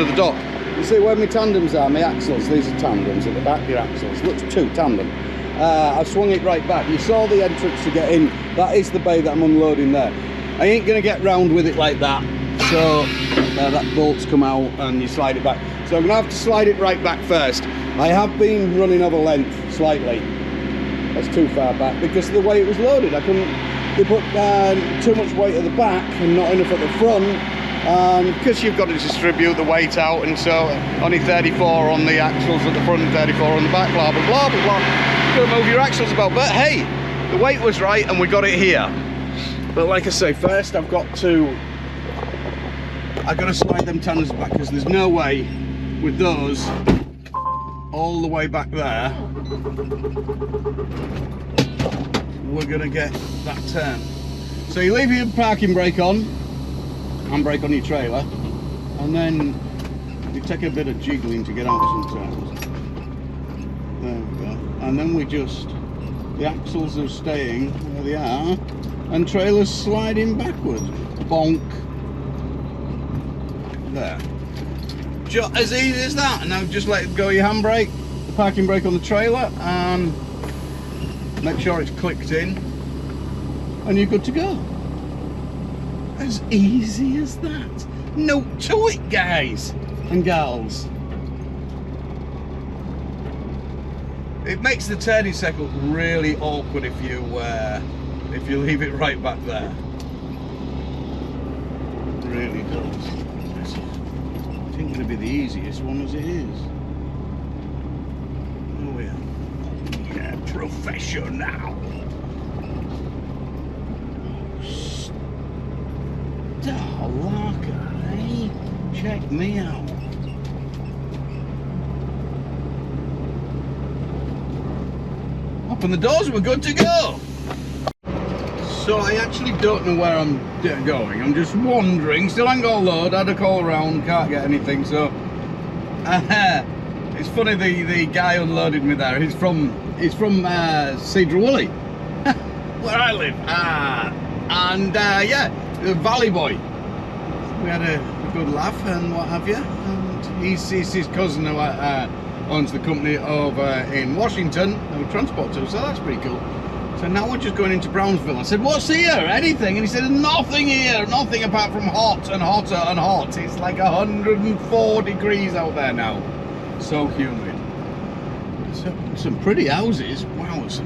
the dock. You see where my tandems are, my axles, these are tandems at the back, your axles. Looks two tandem. I've swung it right back. You saw the entrance to get in. That is the bay that I'm unloading there. I ain't going to get round with it like that. So that bolt's come out and you slide it back. So I'm going to have to slide it right back first. I have been running over length slightly. That's too far back because of the way it was loaded. I couldn't. They put too much weight at the back and not enough at the front, because you've got to distribute the weight out, and so only 34 on the axles at the front and 34 on the back, blah blah blah blah blah. You've got to move your axles about, but hey, the weight was right and we got it here. But like I say, first I've got to slide them tanners back, because there's no way with those all the way back there we're gonna get that turn. So you leave your parking brake on, handbrake on your trailer, and then you take a bit of jiggling to get out sometimes. There we go. And then the axles are staying where they are, and trailer's sliding backwards. Bonk. There. Just as easy as that. And now just let go of your handbrake, the parking brake on the trailer, and make sure it's clicked in, and you're good to go. As easy as that. Note to it, guys and gals. It makes the turning circle really awkward if you leave it right back there. It really does. ain't going to be the easiest one as it is. Oh yeah. Yeah, professional. Starlarker, eh? Check me out. Open the doors, we're good to go. So I actually don't know where I'm going. I'm just wandering. Still ain't got a load. Had a call around, can't get anything. So it's funny. The guy unloaded me there. He's from Cedar Woolley, where I live. And yeah, the Valley Boy. We had a good laugh and what have you. And he's his cousin who owns the company over in Washington. Who transport to. So that's pretty cool. So now we're just going into Brownsville. I said, what's here? Anything? And he said, nothing here. Nothing apart from hot and hotter and hot. It's like 104 degrees out there now. So humid. Some pretty houses. Wow, some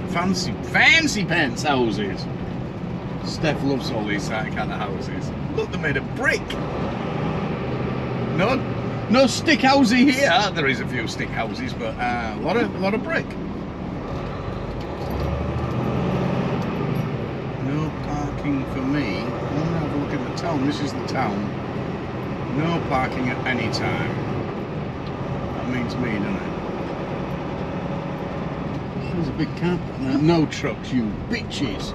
fancy pants houses. Steph loves all these kind of houses. Look, they're made of brick. No stick housey here. There is a few stick houses, but a lot of brick. For me, I'm going to have a look at the town. This is the town. No parking at any time. That means me, doesn't it? There's a big camp. No trucks, you bitches.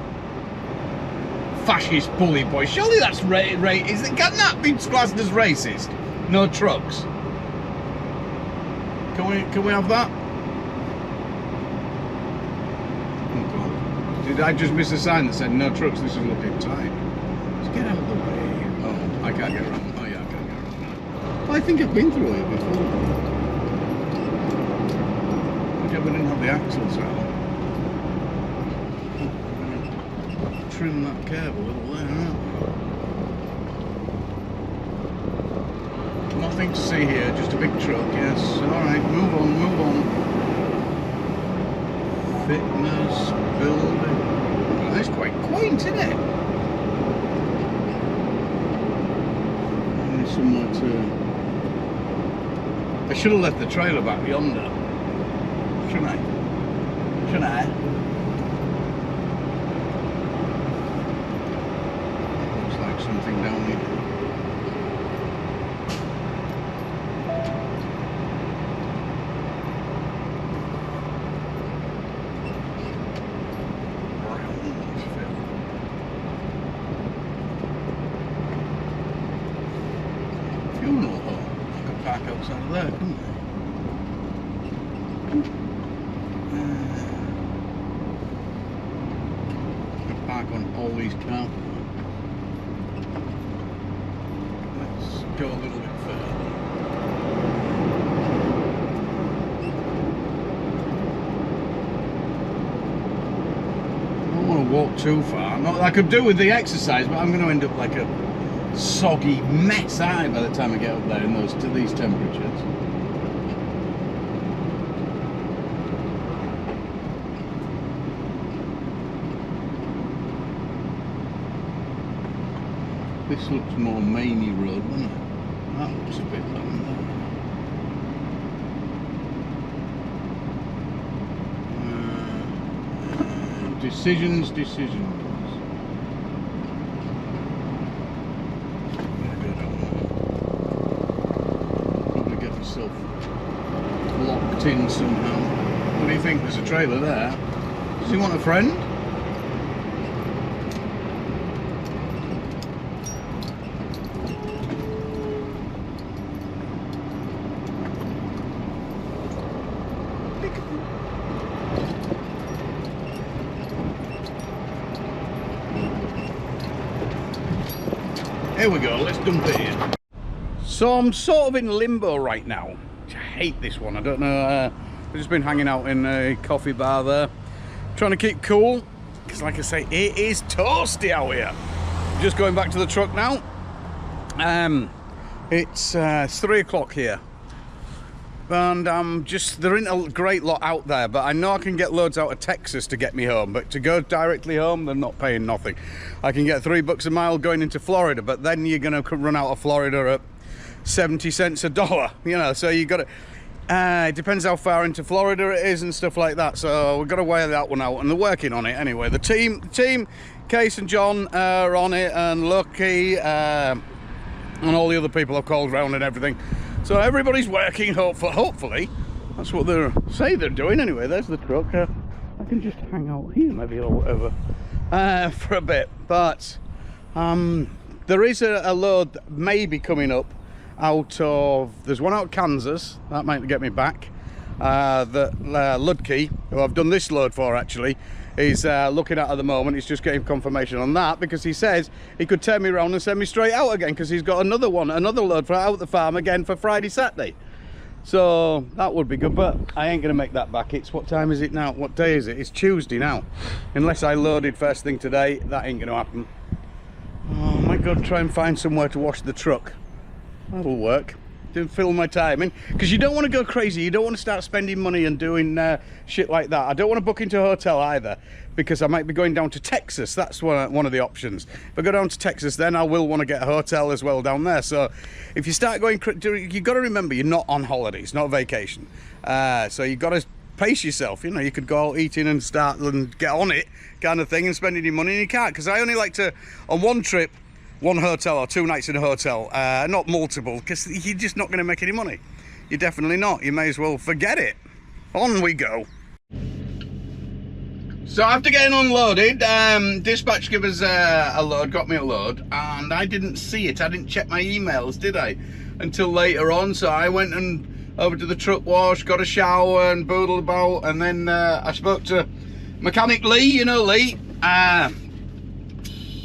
Fascist bully boy. Surely that's can that be classed as racist? No trucks. Can we have that? Did I just miss a sign that said no trucks? This is looking tight. Let's get out of the way. Oh, I can't get around. Oh yeah, I can't get around now. Well, I think I've been through here before. Yeah, we didn't have the axles out. Trim that curve a little there, huh? Nothing to see here, just a big truck, yes. Alright, move on. Fitness building. Oh, that's quite quaint, isn't it? And somewhere to. I should have left the trailer back yonder. Shouldn't I? Looks like something down here. Outside of there, couldn't they? Park on all these cars. Let's go a little bit further. I don't want to walk too far. Not that I could do with the exercise, but I'm going to end up like a soggy mess by the time I get up there in these temperatures. This looks more Mainey Road, doesn't it? That looks a bit long there. Decisions. Locked in somehow. What do you think? There's a trailer there. Does he want a friend? Here we go, let's dump it in. So I'm sort of in limbo right now. I hate this one. I don't know. I've just been hanging out in a coffee bar there, trying to keep cool, because like I say, it is toasty out here. Just going back to the truck now. It's 3 o'clock here, and there ain't a great lot out there, but I know I can get loads out of Texas to get me home, but to go directly home, they're not paying nothing. I can get $3 a mile going into Florida, but then you're going to run out of Florida 70 cents a dollar, you know, so you got to, it depends how far into Florida it is and stuff like that, so we've got to weigh that one out, and they're working on it anyway. The team, Case and John are on it, and Lucky, and all the other people I've called round and everything. So everybody's working, hopefully. That's what they say they're doing anyway. There's the truck. I can just hang out here maybe or whatever for a bit. But there is a load that may be coming up out of, there's one out of Kansas, that might get me back. That Ludke, who I've done this load for actually, is looking at the moment. He's just getting confirmation on that, because he says he could turn me around and send me straight out again, because he's got another load for out the farm again for Friday, Saturday. So that would be good, but I ain't gonna make that back. It's, what time is it now? What day is it? It's Tuesday now. Unless I loaded first thing today, that ain't gonna happen. Oh my God, try and find somewhere to wash the truck. That'll work. To fill my time in, because you don't want to go crazy. You don't want to start spending money and doing shit like that. I don't want to book into a hotel either, because I might be going down to Texas. That's one of the options. If I go down to Texas, then I will want to get a hotel as well down there. So if you start going, you've got to remember you're not on holidays, not vacation. So you've got to pace yourself. You know, you could go out eating and start and get on it kind of thing and spending your money, and you can't, because I only like to, on one trip, one hotel or 2 nights in a hotel, not multiple, because you're just not going to make any money. You're definitely not. You may as well forget it. On we go. So after getting unloaded, dispatch gave us a load, got me a load, and I didn't see it. I didn't check my emails, did I? Until later on. So I went and over to the truck wash, got a shower and boodled about, and then I spoke to mechanic Lee, you know Lee,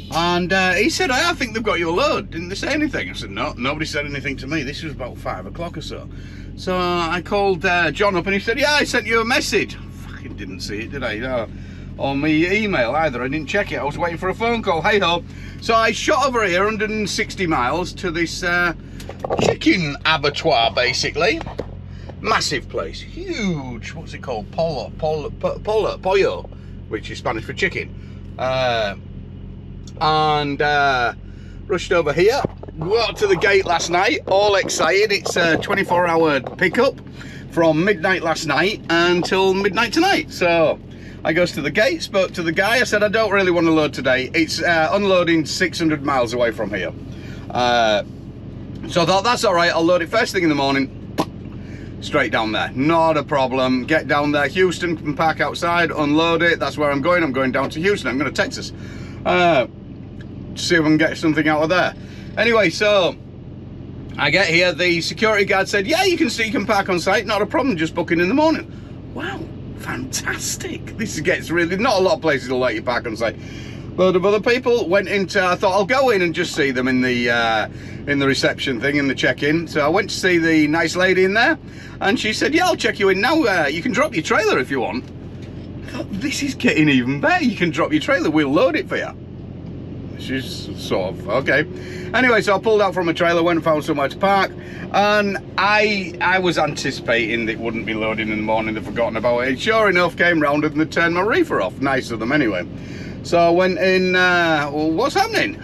and he said, I think they've got you a load. Didn't they say anything? I said, no, nobody said anything to me. This was about 5 o'clock or so. So I called John up, and he said, yeah, I sent you a message. Fucking didn't see it, did I? No, on my email either. I didn't check it. I was waiting for a phone call. Hey ho. So I shot over here 160 miles to this chicken abattoir, basically. Massive place, huge. What's it called? Pollo, which is Spanish for chicken. And rushed over here, walked to the gate last night, all excited. It's a 24-hour pickup from midnight last night until midnight tonight. So I goes to the gate, spoke to the guy. I said, I don't really want to load today. It's unloading 600 miles away from here. So I thought, that's all right, I'll load it first thing in the morning, straight down there, not a problem. Get down there, Houston, can park outside, unload it. That's where I'm going down to Houston. I'm going to Texas. See if I can get something out of there. Anyway, so I get here, the security guard said, yeah, you can park on site, not a problem, just book in the morning. Wow, fantastic. This gets really, not a lot of places will let you park on site. A load of other people went into, I thought I'll go in and just see them in the reception thing, in the check-in. So I went to see the nice lady in there, and she said, yeah, I'll check you in now. You can drop your trailer if you want. I thought, this is getting even better. You can drop your trailer, we'll load it for you. She's sort of, okay. Anyway, so I pulled out from a trailer, went and found somewhere to park, and I was anticipating it wouldn't be loading in the morning. They'd forgotten about it. Sure enough, came round and they turned my reefer off. Nice of them anyway. So I went in, well, what's happening?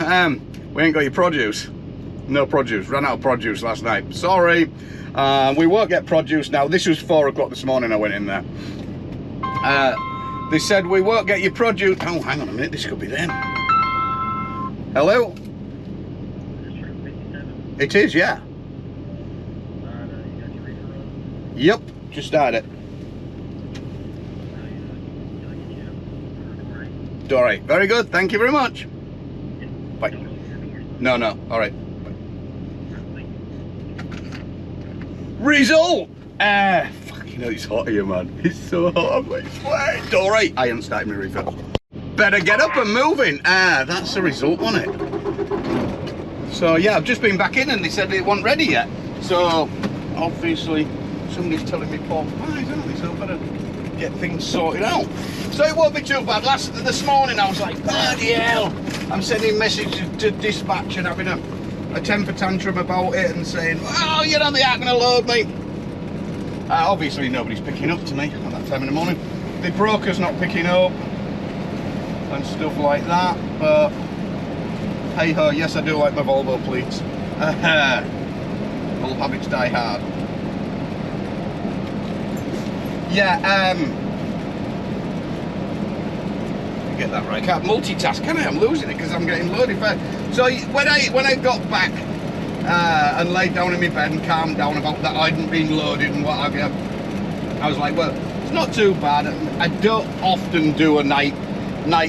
We ain't got your produce. No produce, ran out of produce last night. Sorry, we won't get produce now. This was 4 o'clock this morning I went in there. They said, we won't get your produce. Oh, hang on a minute, this could be them. Hello? It is, yeah. Yep, just started. All right, very good. Thank you very much. Bye. No, all right. Bye. Result. Fucking hell, it's hot here, man. It's so hot. I'm like sweating. All right, I haven't started my refill. Better get up and moving. That's the result, wasn't it? So yeah, I've just been back in and they said it wasn't ready yet. So obviously somebody's telling me poor pies, aren't they? So I better get things sorted out. So it won't be too bad. This morning I was like, bloody hell. I'm sending messages to dispatch and having a temper tantrum about it and saying, oh, you know, they aren't going to load me. Obviously nobody's picking up to me at that time in the morning. The broker's not picking up and stuff like that, but hey ho, yes I do like my Volvo pleats. Old habits die hard. Yeah, get that right. I can't multitask, can I? I'm losing it because I'm getting loaded fast. So when I got back and laid down in my bed and calmed down about that I hadn't been loaded and what have you, I was like, well, it's not too bad. I don't often do a night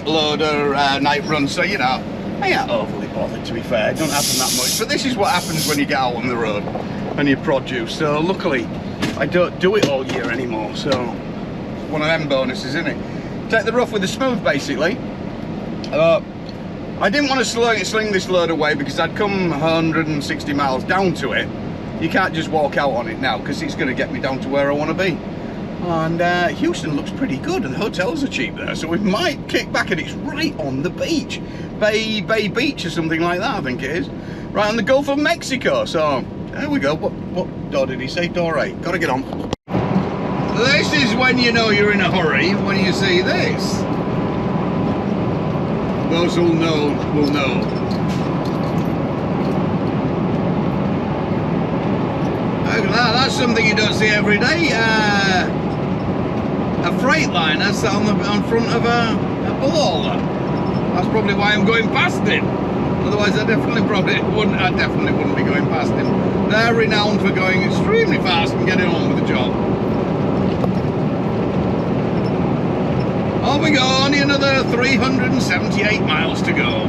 loader, night run, so you know, I ain't overly bothered, to be fair. It don't happen that much. But this is what happens when you get out on the road and you produce. So luckily, I don't do it all year anymore. So one of them bonuses, isn't it? Take the rough with the smooth, basically. I didn't want to sling this load away because I'd come 160 miles down to it. You can't just walk out on it now because it's going to get me down to where I want to be. And Houston looks pretty good and the hotels are cheap there, so we might kick back, and it's right on the beach. Bay Beach or something like that, I think it is. Right on the Gulf of Mexico, so there we go. What door did he say? Door 8. Gotta get on. This is when you know you're in a hurry, when you see this. Those who'll know will know. That's something you don't see every day. A Freightliner sat on front of a bull hauler. That's probably why I'm going past him. Otherwise, I definitely wouldn't be going past him. They're renowned for going extremely fast and getting on with the job. On we go, only another 378 miles to go.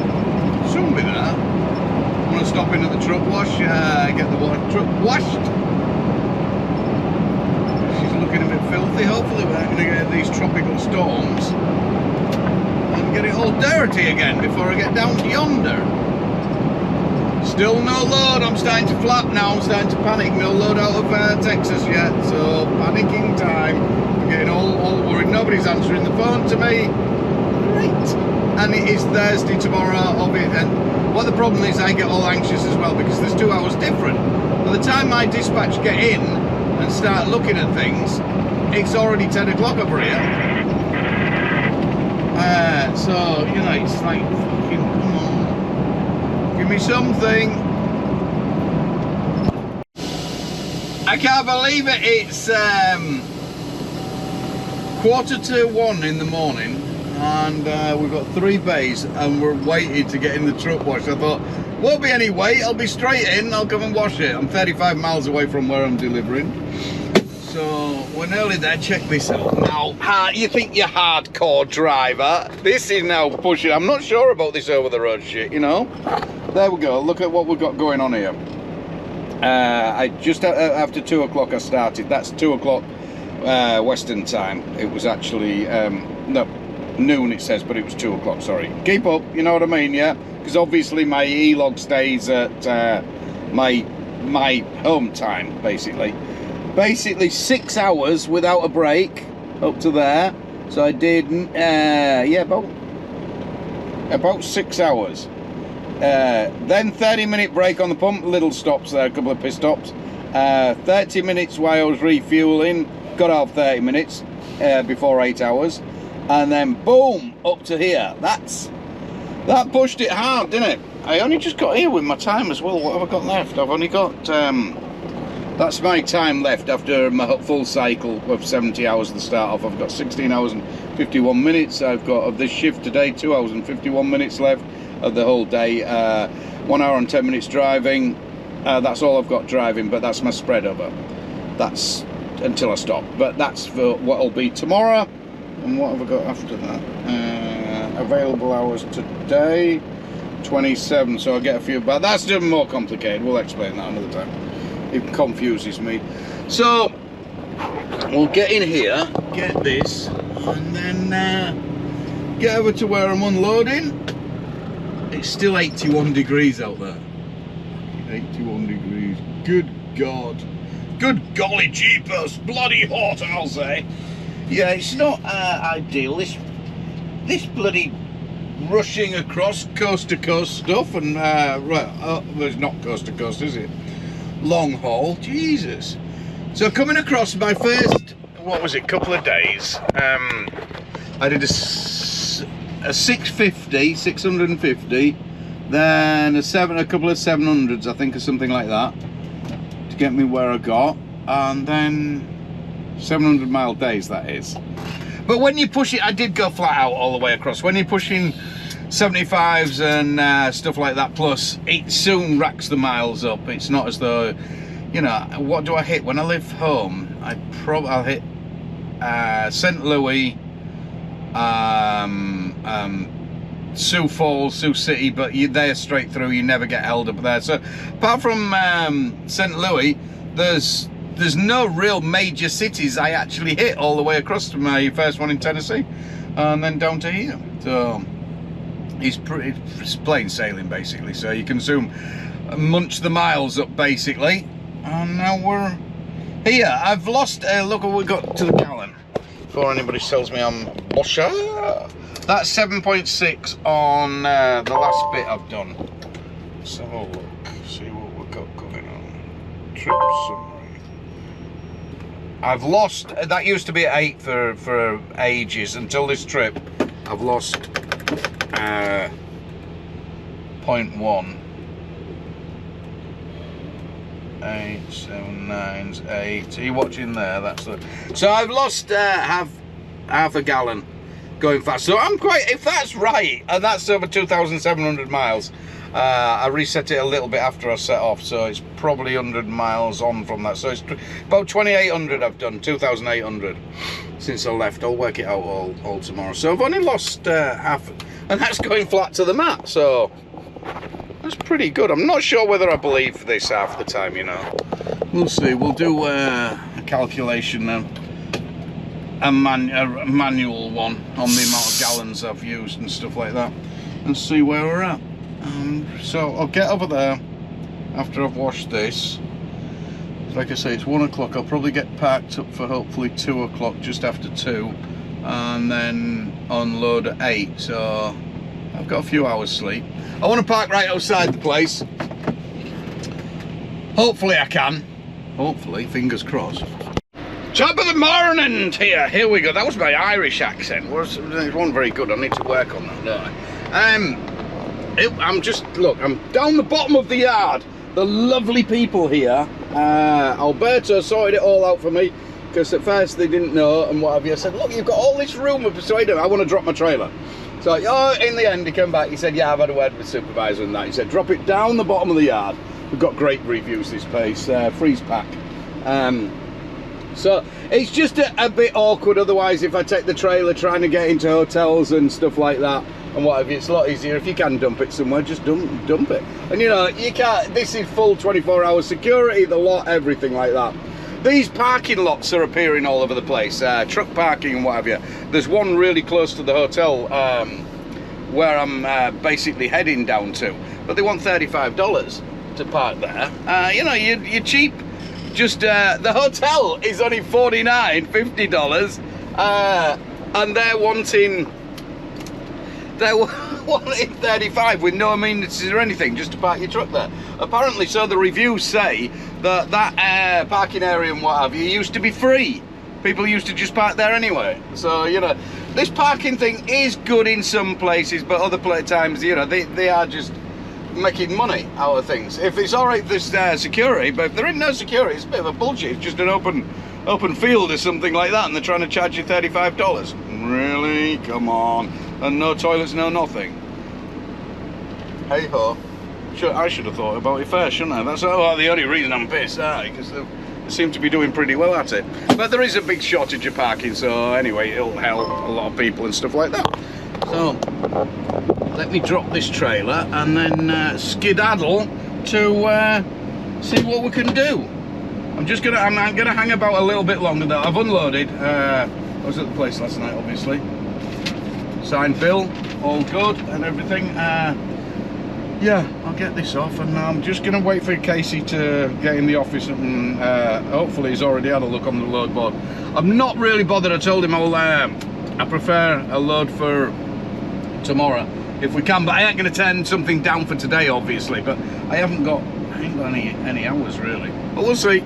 Soon be there. I'm going to stop into the truck wash, get the truck washed. Looking a bit filthy. Hopefully we're not going to get these tropical storms and get it all dirty again before I get down to yonder. Still no load. I'm starting to flap now. I'm starting to panic. No load out of Texas yet, so panicking time. I'm getting all worried. Nobody's answering the phone to me. Great. And it is Thursday tomorrow of it, and what the problem is, I get all anxious as well because there's 2 hours different. By the time my dispatch get in and start looking at things, it's already 10 o'clock over here. So, you know, it's like, fucking, come on. Give me something. I can't believe it. It's 1:45 in the morning, and we've got 3 bays, and we're waiting to get in the truck wash. I thought, won't be any wait, I'll be straight in, I'll come and wash it. I'm 35 miles away from where I'm delivering. So we're nearly there. Check this out. Now, you think you're hardcore driver. This is now pushing. I'm not sure about this over the road shit, you know. There we go. Look at what we've got going on here. I just after 2 o'clock I started. That's 2 o'clock Western time. It was actually no, noon it says, but it was 2 o'clock. Sorry. Keep up. You know what I mean? Yeah. Because obviously my e-log stays at my home time, basically. Basically 6 hours without a break up to there. So I did, yeah, about 6 hours. Then 30-minute break on the pump, little stops there, a couple of pit stops. 30 minutes while I was refueling, got out 30 minutes before 8 hours. And then boom, up to here. That pushed it hard, didn't it? I only just got here with my time as well. What have I got left? I've only got, that's my time left after my full cycle of 70 hours to start off. I've got 16 hours and 51 minutes. I've got, of this shift today, 2 hours and 51 minutes left of the whole day. 1 hour and 10 minutes driving. That's all I've got driving, but that's my spread over. That's until I stop. But that's for what will be tomorrow. And what have I got after that? Available hours today, 27. So I'll get a few, but that's even more complicated. We'll explain that another time. It confuses me. So we'll get in here, get this, and then get over to where I'm unloading. It's still 81 degrees out there. 81 degrees. Good God. Good golly jeepers. Bloody hot, I'll say. Yeah, it's not ideal. This bloody rushing across coast to coast stuff, and well, it's not coast to coast, is it? Long haul, Jesus. So coming across my first, what was it, couple of days, I did a 650, then a couple of 700s, I think, or something like that. to get me where I got, and then 700 mile days, that is. But when you push it, I did go flat out all the way across. When you're pushing 75s and stuff like that, plus it soon racks the miles up. It's not as though, you know, what do I hit when I live home? I'll hit St. Louis, Sioux Falls, Sioux City, but they're straight through. You never get held up there. So apart from St. Louis, there's no real major cities I actually hit all the way across to my first one in Tennessee, and then down to here. So it's plain sailing basically. So you can soon munch the miles up basically, and now we're here. I've lost look what we got to the gallon before anybody sells me on Boscha. That's 7.6 on the last bit I've done. Let's have a look, see what we've got going on. Trip summary. I've lost, that used to be at 8 for ages, until this trip. I've lost 0.1. 8, 7, 9, 8. Are you watching there? That's the. So I've lost half a gallon going fast. So I'm quite. If that's right, and that's over 2,700 miles. I reset it a little bit after I set off, so it's probably 100 miles on from that. So it's about 2,800 I've done, 2,800 since I left. I'll work it out all tomorrow. So I've only lost half, and that's going flat to the mat. So that's pretty good. I'm not sure whether I believe this half the time, you know. We'll see. We'll do a calculation, a manual one on the amount of gallons I've used and stuff like that, and see where we're at. So I'll get over there after I've washed this. Like I say, it's 1 o'clock. I'll probably get parked up for hopefully 2 o'clock, just after 2, and then unload at 8. So I've got a few hours sleep. I want to park right outside the place. Hopefully I can. Hopefully, fingers crossed. Top of the morning here we go. That was my Irish accent. It wasn't very good. I need to work on that, don't I? I'm down the bottom of the yard. The lovely people here. Alberto sorted it all out for me, because at first they didn't know and what have you. I said, look, you've got all this room up, so I want to drop my trailer. So in the end he came back, he said, yeah, I've had a word with the supervisor and that. He said, drop it down the bottom of the yard. We've got great reviews this place, freeze pack. So it's just a bit awkward otherwise if I take the trailer trying to get into hotels and stuff like that and what have you. It's a lot easier if you can dump it somewhere, just dump it. And you know, you can't, this is full 24-hour security, the lot, everything like that. These parking lots are appearing all over the place, truck parking and what have you. There's one really close to the hotel where I'm basically heading down to, but they want $35 to park there. You know, you're cheap. Just the hotel is only $49, $50, and they're wanting 35 with no amenities or anything, just to park your truck there. Apparently, so the reviews say that parking area and what have you used to be free. People used to just park there anyway. So you know, this parking thing is good in some places, but other times, you know, they are just making money out of things. If it's all right, there's security, but if there ain't no security, it's a bit of a bullshit. It's just an open field or something like that, and they're trying to charge you $35. Really? Come on. And no toilets, no nothing. Hey ho. I should have thought about it first, shouldn't I? That's the only reason I'm pissed, because they seem to be doing pretty well at it. But there is a big shortage of parking, so anyway, it'll help a lot of people and stuff like that. So let me drop this trailer and then skedaddle to see what we can do. I'm gonna hang about a little bit longer though. I've unloaded. I was at the place last night, obviously. Signed bill, all good and everything. Yeah, I'll get this off, and I'm just gonna wait for Casey to get in the office, and hopefully he's already had a look on the load board. I'm not really bothered. I told him I prefer a load for tomorrow if we can, but I ain't gonna turn something down for today, obviously. But I ain't got any hours really, but we'll see.